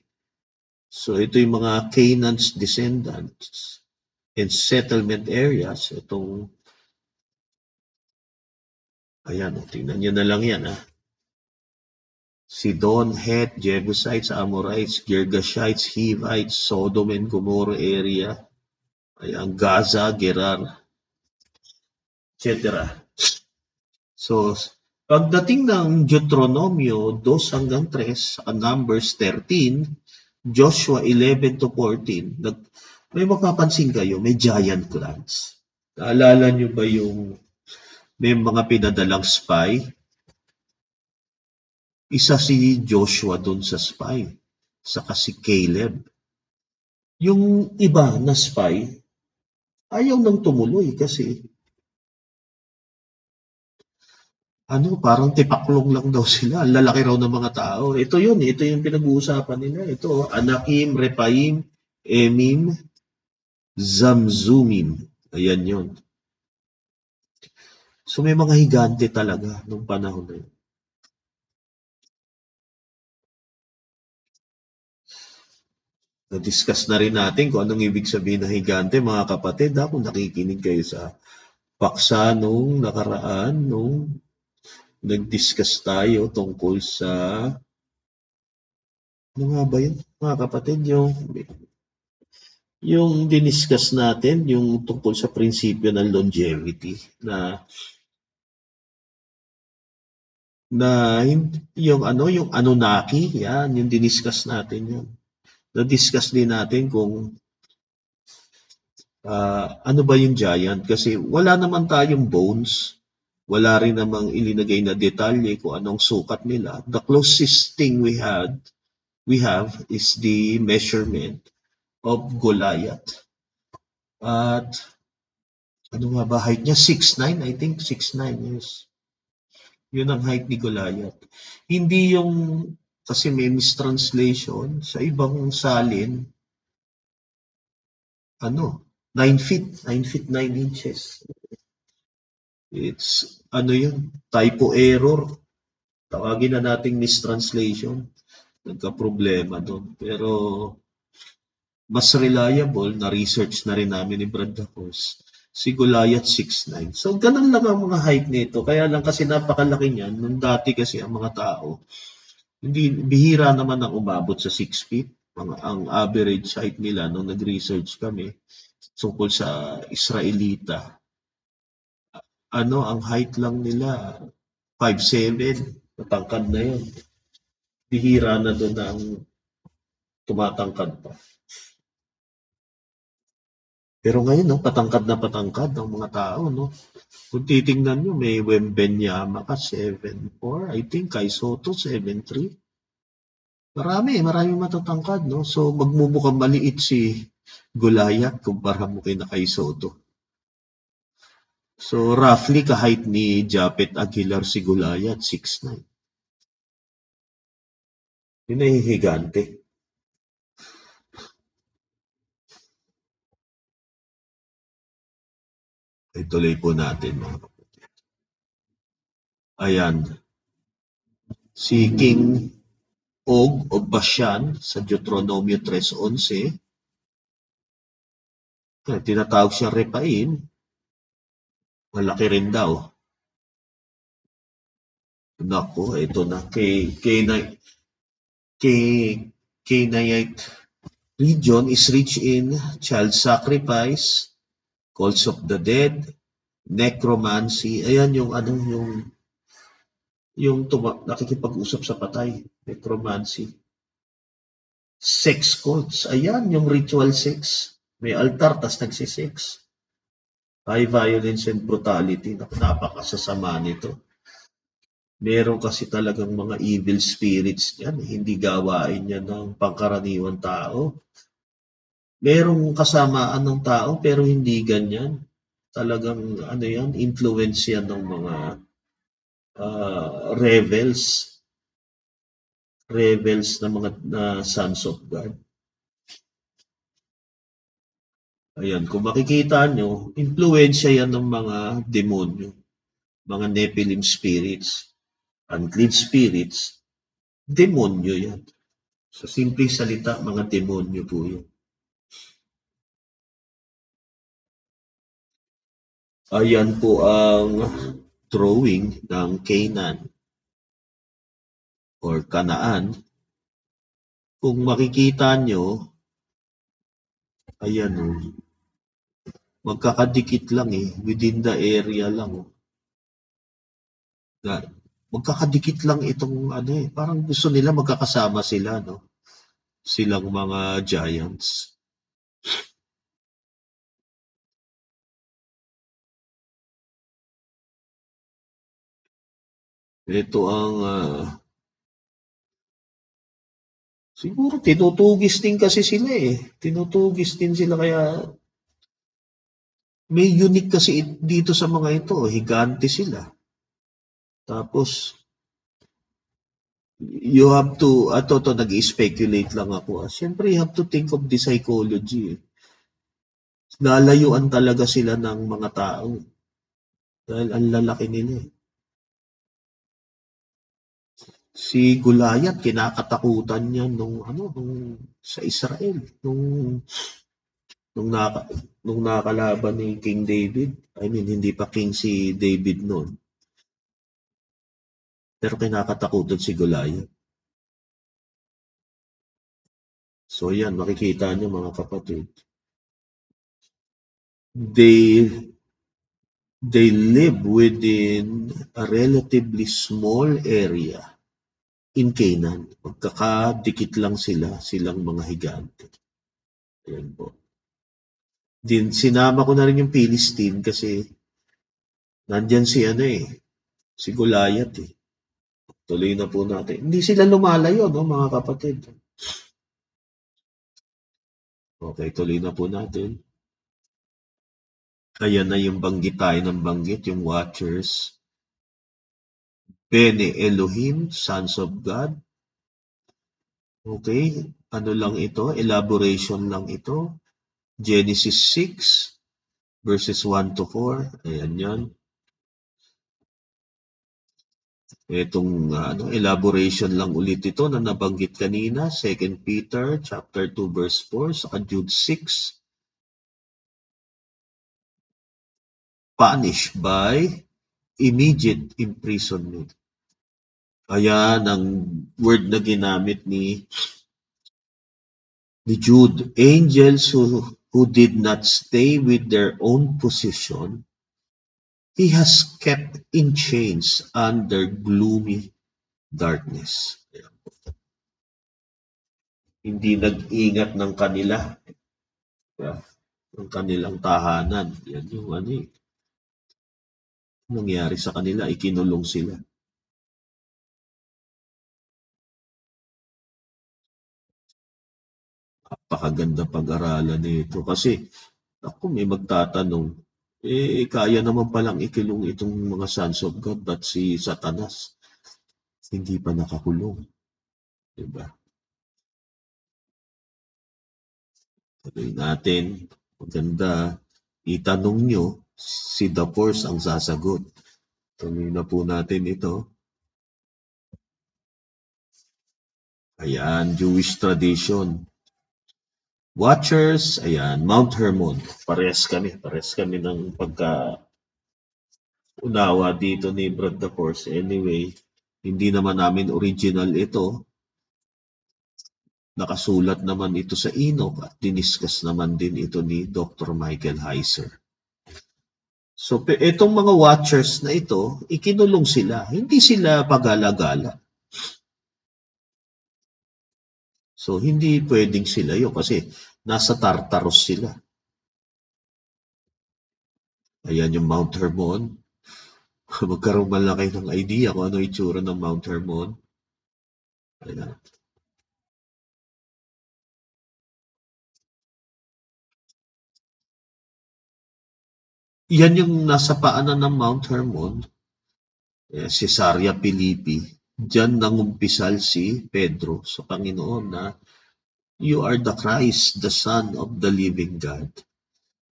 So, ito yung mga Canaan's descendants and settlement areas. Itong, ayan, tingnan nyo na lang yan. Sidon, Het, Jebusites, Amorites, Girgashites, Hivites, Sodom and Gomorrah area. Ayan, Gaza, Gerar, etc. So, pagdating ng Deuteronomio 2 hanggang 3, Numbers 13, Joshua 11 to 14, may mapapansin kayo, may giant clans. Naalala nyo ba yung may mga pinadalang spy? Isa si Joshua doon sa spy, saka si Caleb. Yung iba na spy, ayaw nang tumuloy kasi parang tipaklong lang daw sila. Lalaki raw ng mga tao. Ito yung pinag-uusapan nila. Ito, Anakim, Repaim, Emim, Zamzumim. Ayan yun. So may mga higante talaga nung panahon na yun. Na-discuss na rin natin kung anong ibig sabihin ng higante, mga kapatid. Kung nakikinig kayo sa paksa nung nakaraan, nung nag-discuss tayo tungkol sa ano nga ba yun, mga kapatid, yung diniscuss natin, yung tungkol sa prinsipyo ng longevity yung Anunnaki, yan, yung diniscuss natin yun. Na-discuss din natin kung ano ba yung giant kasi wala naman tayong bones, wala rin namang ilinagay na detalye kung anong sukat nila. The closest thing we have is the measurement of Goliath. At ano nga ba height niya? 6'9", I think 6'9", yes. Yun ang height ni Goliath. Hindi yung, kasi may mistranslation sa ibang salin, 9 feet 9 inches. It's, yun, typo error. Tawagin na nating mistranslation. Nagka-problema doon. Pero, mas reliable, na research na rin namin ni Brad Dacos, si Goliath 6'9". So, ganun lang ang mga height nito. Kaya lang kasi napakalaki niyan. Nung dati kasi ang mga tao, hindi, bihira naman ang umabot sa 6 feet. Ang average height nila nung nag-research kami tungkol sa Israelita, ang height lang nila 5'7", matangkad na yun. Bihira na doon ang tumatangkad pa. Pero ngayon, patangkad na patangkad ang mga tao, no? Kung titingnan nyo, may Wembenyama ka, 7'4". I think Kai Soto, 7'3". Marami matatangkad, no? So, magmumukhang maliit si Goliath kumpara mo kay Kai Soto. So, roughly, kahit ni Japet Aguilar si Goliath, 6'9". Yun ay higante. Ituloy po natin, mga kapatid. Ayan. Si King Og o Bashan sa Deuteronomio 3:11, tinatawag siya Repaim, malaki rin daw. Naku, ito na. Canaanite region is rich in child sacrifice, cults of the dead, necromancy. Ayan yung nakikipag-usap sa patay, necromancy. Sex cults, ayan yung ritual sex. May altar, tas nagsisex. High violence and brutality, napakasasama nito. Meron kasi talagang mga evil spirits yan, hindi gawain yan ng pangkaraniwang tao. Merong kasamaan ng tao pero hindi ganyan. Talagang influence yan ng mga rebels na mga sons of God. Ayan, kung makikita nyo, influensya yan ng mga demonyo, mga Nephilim spirits, unclean spirits, demonyo yan. Sa simpleng salita, mga demonyo po yun. Ayan po ang drawing ng Canaan or Kanaan. Kung makikita nyo, ayan magkakadikit lang within the area lang magkakadikit lang itong parang gusto nila magkakasama sila, no? Silang mga giants. Ito ang siguro tinutugis din kasi sila tinutugis din sila kaya may unique kasi dito sa mga ito, higante sila. Tapos, you have to, nag-speculate lang ako. Siyempre, you have to think of the psychology. Lalayuan talaga sila ng mga tao. Dahil ang lalaki nila Si Goliath, kinakatakutan niya nung sa Israel. Nung nakalaban ni King David. I mean, hindi pa king si David noon. Pero kinakatakutan si Goliath. So yan, makikita niyo mga kapatid. they they live within a relatively small area in Canaan. Magkakadikit lang silang mga higante. Ayan po. Sinama ko na rin yung Philistine kasi nandyan si Goliath eh. Tuloy na po natin. Hindi sila lumalayo, no, mga kapatid. Okay, tuloy na po natin. Ayan na yung banggit tayo ng banggit, yung watchers. Bene Elohim, sons of God. Okay, ano lang ito? Elaboration lang ito. Genesis 6, verses 1 to 4. Ayan yan. Itong elaboration lang ulit ito na nabanggit kanina, 2 Peter chapter 2 verse 4, saka Jude 6. Punished by immediate imprisonment. Ayan ang word na ginamit ni Jude. Angels who did not stay with their own position, he has kept in chains under gloomy darkness. Hindi nag-ingat ng kanila, ng kanilang tahanan. Yan yung nangyari sa kanila, ikinulong sila. Napakaganda pag-aralan nito kasi ako may magtatanong, kaya naman palang ikilong itong mga sons of God, but si Satanas hindi pa nakakulong. Diba? Tuloy natin, maganda, itanong nyo, si The Force ang sasagot. Tuloy na po natin ito. Ayan, Jewish tradition. Watchers, ayan, Mount Hermon. Parehas kami ng pagka-unawa dito ni Brad The Force. Anyway, hindi naman namin original ito. Nakasulat naman ito sa Enoch at diniscuss naman din ito ni Dr. Michael Heiser. So, itong mga watchers na ito, ikinulong sila. Hindi sila pagala-gala. So, hindi pwedeng sila yun kasi nasa Tartarus sila. Ayan yung Mount Hermon. Magkaroon man lang kayo ng idea kung ano itsura ng Mount Hermon. Ayan. Yan yung nasa paanan ng Mount Hermon, Caesarea Philippi. Diyan nangumpisal si Pedro sa Panginoon na, "You are the Christ, the Son of the living God."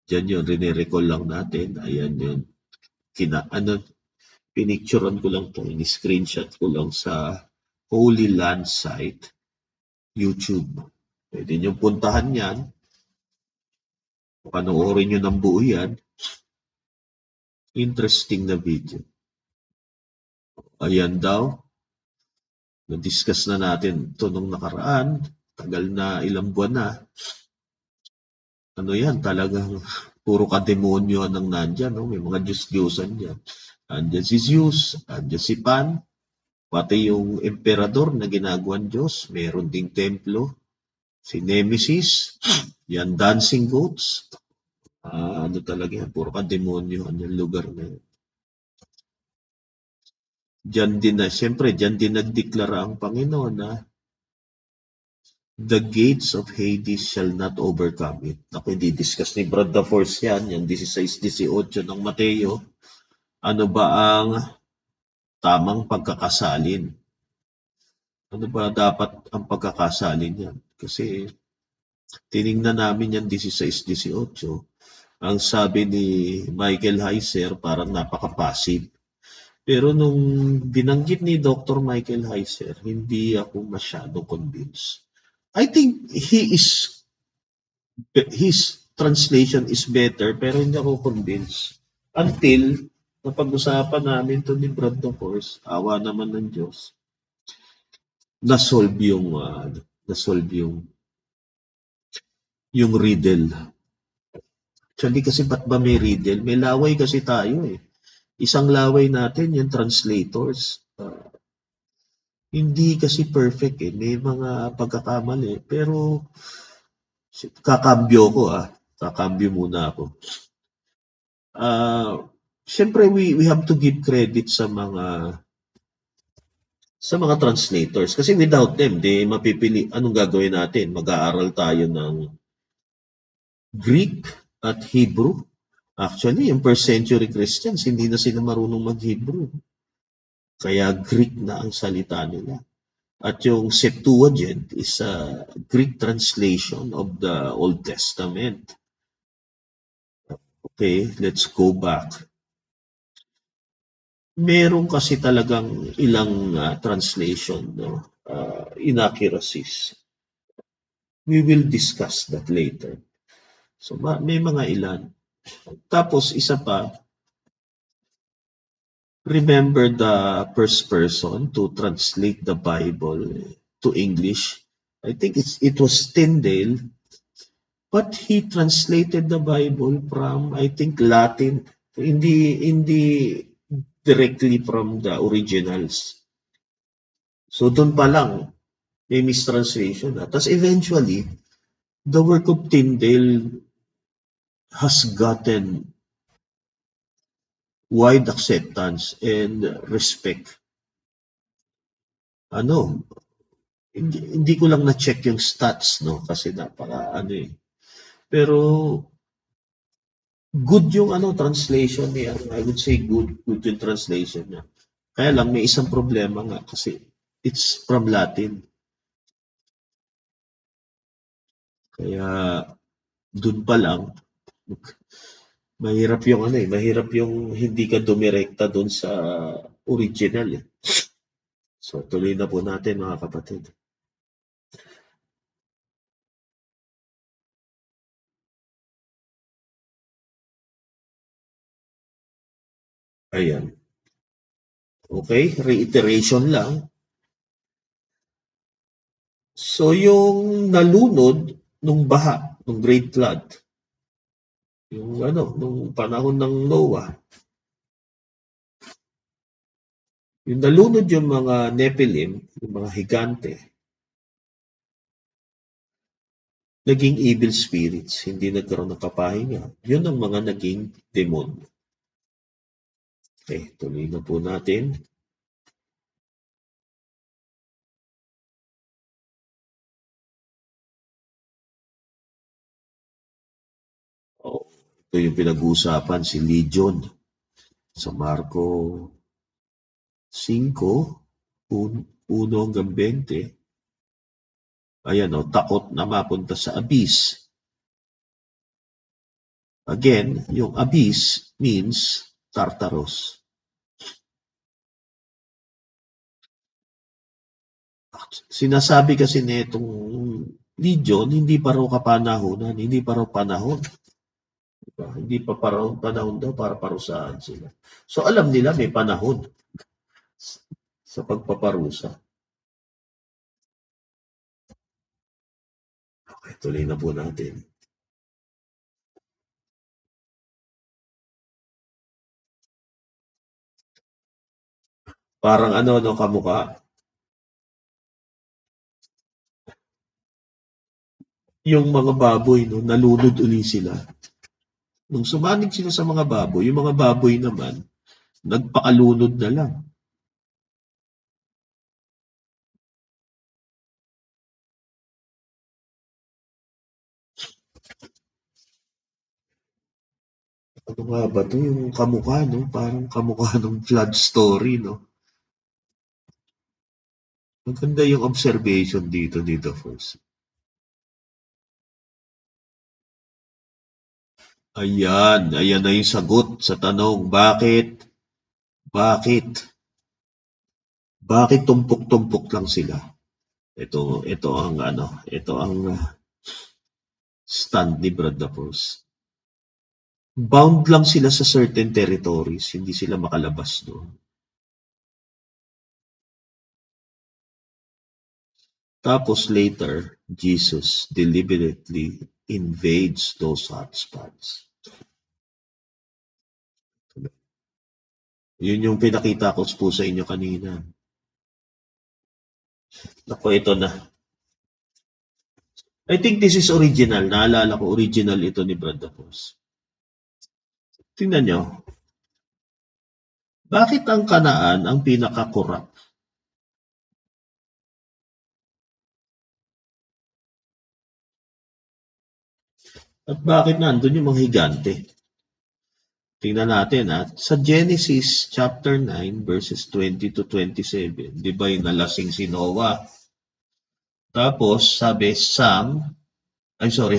Diyan yun, rinirecall lang natin. Ayan yun. Pinicturean ko lang to, in-screenshot ko lang sa Holy Land site, YouTube. Pwede nyo puntahan yan. Panoorin nyo ng buo yan. Interesting na video. Ayan daw. Na-discuss na natin ito nung nakaraan. Tagal na, ilang buwan na. Ano yan, talagang puro ka-demonyo ang nandyan. No? May mga Diyos-Diyosan dyan. Andyan si Zeus, andyan si Pan, pati yung emperador na ginagawan Diyos, meron ding templo. Si Nemesis, yan dancing goats. Ano talaga yan, puro ka-demonyo ang lugar na yun. Siyempre, diyan din nagdeklara ang Panginoon na the gates of Hades shall not overcome it. Ako, hindi discuss ni Brad The Force yan, yung 16-18 ng Mateo. Ano ba ang tamang pagkakasalin? Ano ba dapat ang pagkakasalin yan? Kasi tiningnan namin yan 16-18. Ang sabi ni Michael Heiser, parang napaka-passive. Pero nung binanggit ni Dr. Michael Heiser, hindi ako masyadong convinced. I think his translation is better, pero hindi ako convinced. Until napag-usapan namin to ni Brad The Force, awa naman ng Diyos, na-solve yung riddle. Actually kasi ba't ba may riddle? May laway kasi tayo eh. Isang laway natin yung translators. Hindi kasi perfect eh. May mga pagkakamali. Pero kakambyo ko ah. Kakambyo muna ako. Siyempre we have to give credit sa mga translators kasi without them di mapipili anong gagawin natin, mag-aaral tayo ng Greek at Hebrew. Actually yung first century Christians hindi na sila marunong mag-Hebrew, kaya Greek na ang salita nila. At yung Septuagint is a Greek translation of the Old Testament. Okay, let's go back. Meron kasi talagang ilang translation, no? Inaccuracies. We will discuss that later. So may mga ilan. Tapos isa pa, remember the first person to translate the Bible to English. I think it was Tyndale, but he translated the Bible from I think Latin, hindi directly from the originals. So doon pa lang may mistranslation na. Tapos eventually, the work of Tyndale has gotten wide acceptance and respect. Hindi ko lang na-check yung stats, no? Kasi napaka. Pero good yung translation niya. I would say good yung translation niya. Kaya lang may isang problema nga kasi it's from Latin. Kaya dun pa lang mahirap yung hindi ka dumirekta dun sa original eh. So tuloy na po natin mga kapatid. Ayan. Okay, reiteration lang. So yung nalunod nung baha, nung Great Flood, nung panahon ng Noah, yung nalunod yung mga Nephilim, yung mga higante, naging evil spirits, hindi nagkaroon ng kapahinga. Yun ang mga naging demon. Okay, tuloy na po natin. Ito yung pinag-uusapan, si Legion. Sa Marco 5, 1 hanggang 20. Ayan takot na mapunta sa abyss. Again, yung abyss means Tartarus. Sinasabi kasi nitong Legion, hindi pa raw kapanahonan, hindi pa raw panahon. Diba? Hindi pa panahon daw para parusahan sila. So alam nila may panahon sa pagpaparusa. Okay, tuloy na po natin. Parang kamukha. Yung mga baboy, nalunod uli sila. Nung sumanig sila sa mga baboy, yung mga baboy naman, nagpakalunod na lang. Ano nga ba to? Yung kamukha, no? Parang kamukha ng flood story, no? Maganda yung observation dito first. Ayan na yung sagot sa tanong, bakit tumpok-tumpok lang sila? Ito ang stand ni Brad Dapos. Bound lang sila sa certain territories, hindi sila makalabas doon. Tapos later, Jesus deliberately invades those hotspots. Yun yung pinakita ko po sa inyo kanina. Naku, ito na. I think this is original. Naalala ko, original ito ni Brad Dapos. Tingnan nyo. Bakit ang Kanaan ang pinaka-corrupt? At bakit nandun yung mga higante? Tingnan natin sa Genesis chapter 9 verses 20 to 27, di ba yung nalasing si Noah? Tapos sabi,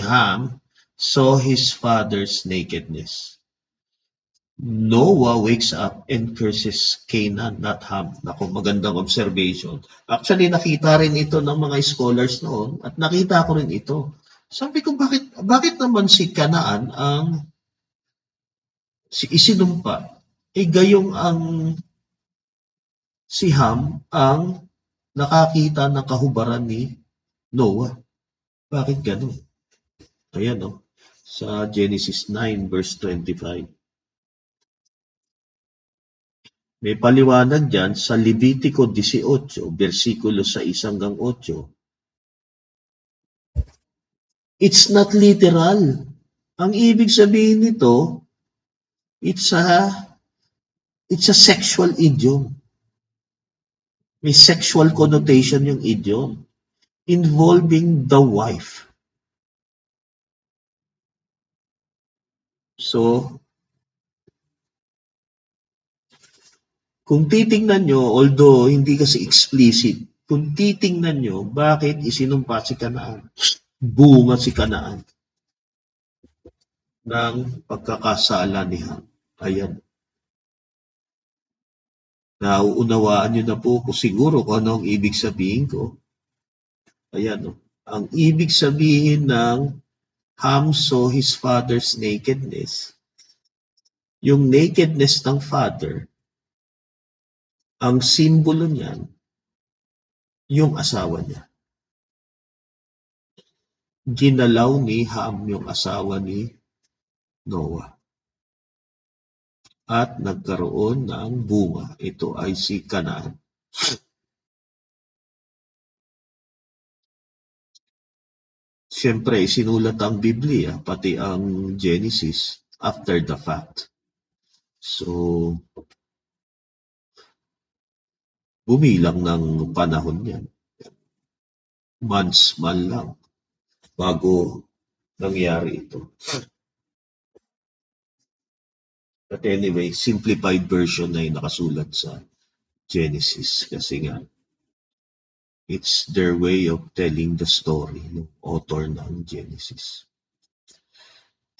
Ham saw his father's nakedness. Noah wakes up and curses Canaan, not Ham. Naku, magandang observation. Actually, nakita rin ito ng mga scholars noon at nakita ko rin ito. Sabi ko, bakit naman si Canaan ang isinumpa? Gayong ang si Ham ang nakakita ng kahubaran ni Noah. Bakit ganun? Ayan sa Genesis 9 verse 25. May paliwanag dyan sa Levitico 18, versikulo 6 hanggang 8. It's not literal. Ang ibig sabihin nito, it's a sexual idiom. May sexual connotation yung idiom involving the wife. So, kung titingnan nyo, although hindi kasi explicit, kung titingnan nyo, bakit isinumpa si Kanaan? Bunga si Kanaan ng pagkakasala ni Ham. Ayan. Nauunawaan nyo na po kung siguro kung ano ang ibig sabihin ko. Ayan. Ang ibig sabihin ng Ham saw his father's nakedness. Yung nakedness ng father, ang simbolo niyan, yung asawa niya. Ginalaw ni Ham yung asawa ni Noah. At nagkaroon ng bunga. Ito ay si Kanaan. Siyempre, sinulat ang Biblia, pati ang Genesis, after the fact. So, bumilang ng panahon yan. Months man lang bago nangyari ito. But anyway, simplified version na yung nakasulat sa Genesis kasi nga it's their way of telling the story, ng author ng Genesis.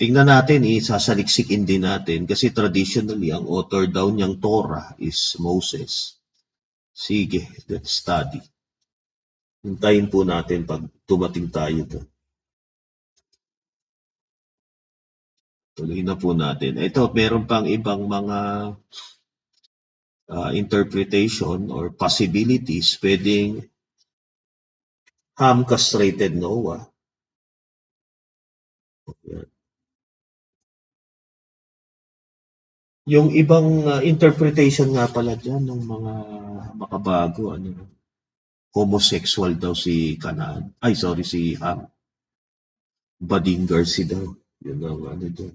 Tingnan natin, sasaliksikin din natin kasi traditionally ang author daw niyang Torah is Moses. Sige, let's study. Hintayin po natin pag dumating tayo doon. Tuloy na po natin. Ito, meron pang ibang mga interpretation or possibilities. Pwedeng Ham castrated Noah. Yung ibang interpretation nga pala dyan ng mga makabago, homosexual daw si Kanaan. Si Ham. Budding Garci daw. Yun ang doon.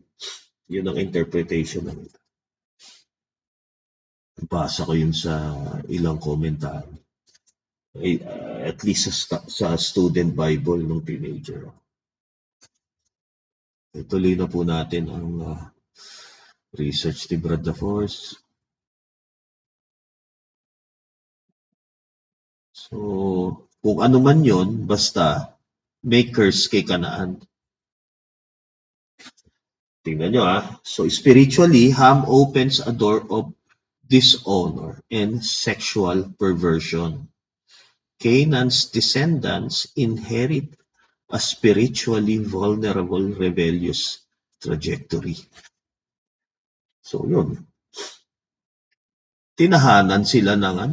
Yun ang interpretation ng ito. Basa ko yun sa ilang komentaryo. At least sa student Bible ng teenager. Ituloy na po natin ang research ni Brad Dapos. So, kung ano man yon, basta may curse kay Kanaan. Tingnan nyo So, spiritually, Ham opens a door of dishonor and sexual perversion. Canaan's descendants inherit a spiritually vulnerable, rebellious trajectory. So, yun. Tinahanan sila ng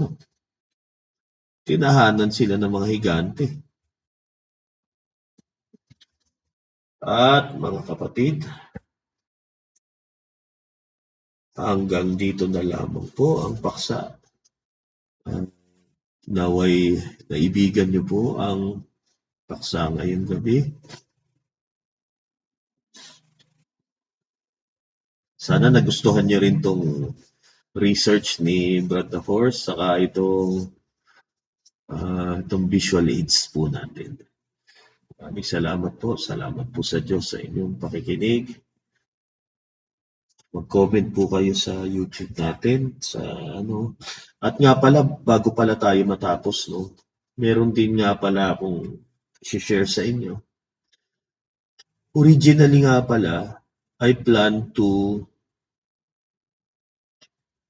mga higante. At mga kapatid, Hanggang dito na lamang po ang paksa. Naway naibigan niyo po ang paksa ngayong gabi. Sana nagustuhan niyo rin tong research ni Brad the Force saka itong visual aids po natin. Maraming salamat po. Salamat po sa Diyos sa inyong pakikinig. Mag-comment po kayo sa YouTube natin sa At nga pala bago pala tayo matapos meron din nga pala akong i-share sa inyo. Originally nga pala I plan to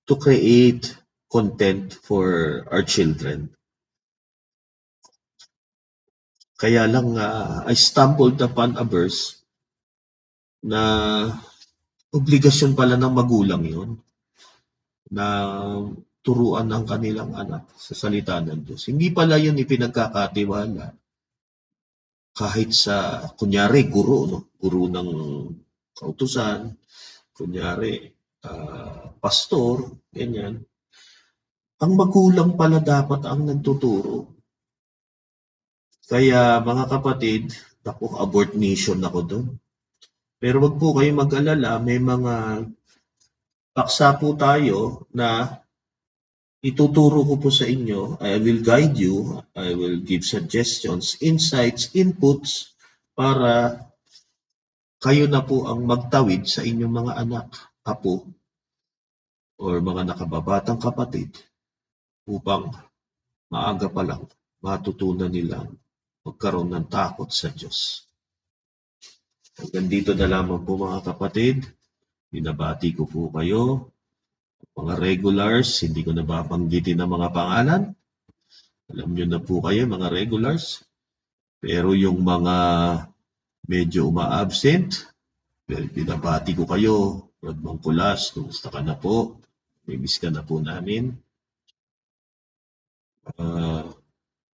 create content for our children. Kaya lang I stumbled upon a verse na obligasyon pala ng magulang yon na turuan ng kanilang anak sa salita ng Diyos. Hindi pala yun ipinagkakatiwala kahit sa, kunyari, guro ng kautusan, kunyari, pastor, ganyan. Ang magulang pala dapat ang nagtuturo. Kaya mga kapatid, abort mission ako doon. Pero wag po kayo mag-alala, may mga paksa po tayo na ituturo ko po sa inyo. I will guide you, I will give suggestions, insights, inputs para kayo na po ang magtawid sa inyong mga anak, apo, or mga nakababatang kapatid upang maaga pa lang matutunan nilang magkaroon ng takot sa Diyos. Hanggang dito na lamang po mga kapatid. Binabati ko po kayo. Mga regulars, hindi ko na babanggitin ang mga pangalan. Alam nyo na po kayo mga regulars. Pero yung mga medyo uma-absent, binabati ko kayo. Brad Mangkulas, kumusta ka na po? Miss ka na po namin.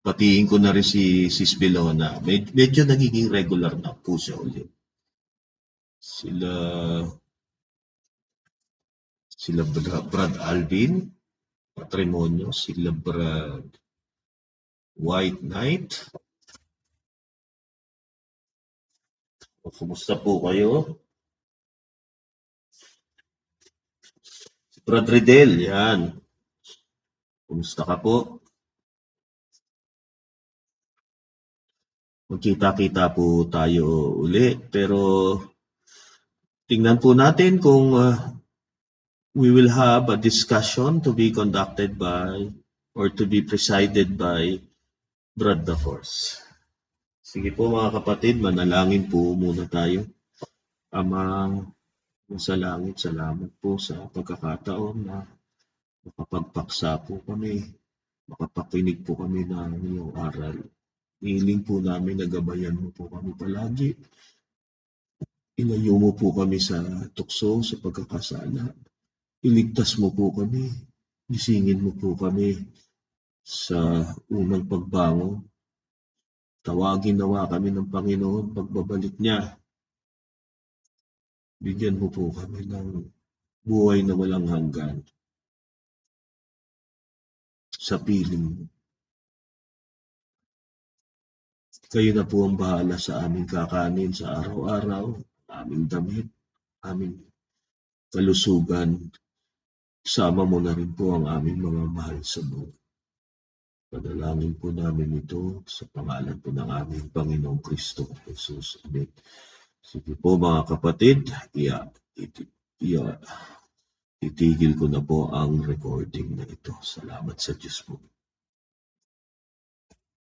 Patiin ko na rin si Sis Belona. Medyo nagiging regular na po siya ulit. Sila Brad Alvin, Patrimonio, sila Brad White Knight. Kumusta po kayo? Si Brad Riddell, yan. Kumusta ka po? Magkita-kita po tayo uli, pero tingnan po natin kung we will have a discussion to be conducted by or to be presided by Brad the Force. Sige po mga kapatid, manalangin po muna tayo. Amang sa langit, salamat po sa pagkakataon na makapagpaksa po kami, makapakinig po kami ng iyong aral. Hiling po namin na gabayan mo po kami palagi. Ilayo mo po kami sa tukso, sa pagkakasala. Iligtas mo po kami. Gisingin mo po kami sa unang pagbangon. Tawagin nawa kami ng Panginoon pagbabalik niya. Bigyan mo po kami ng buhay na walang hanggan sa piling mo. Kayo na po ang bahala sa aming kakanin sa araw-araw, aming damit, aming kalusugan. Sama mo na rin po ang aming mga mahal sa buhay. Panalangin po namin ito sa pangalan po ng aming Panginoong Kristo Jesus. Amen. Sige po mga kapatid, itigil ko na po ang recording na ito. Salamat sa Diyos po.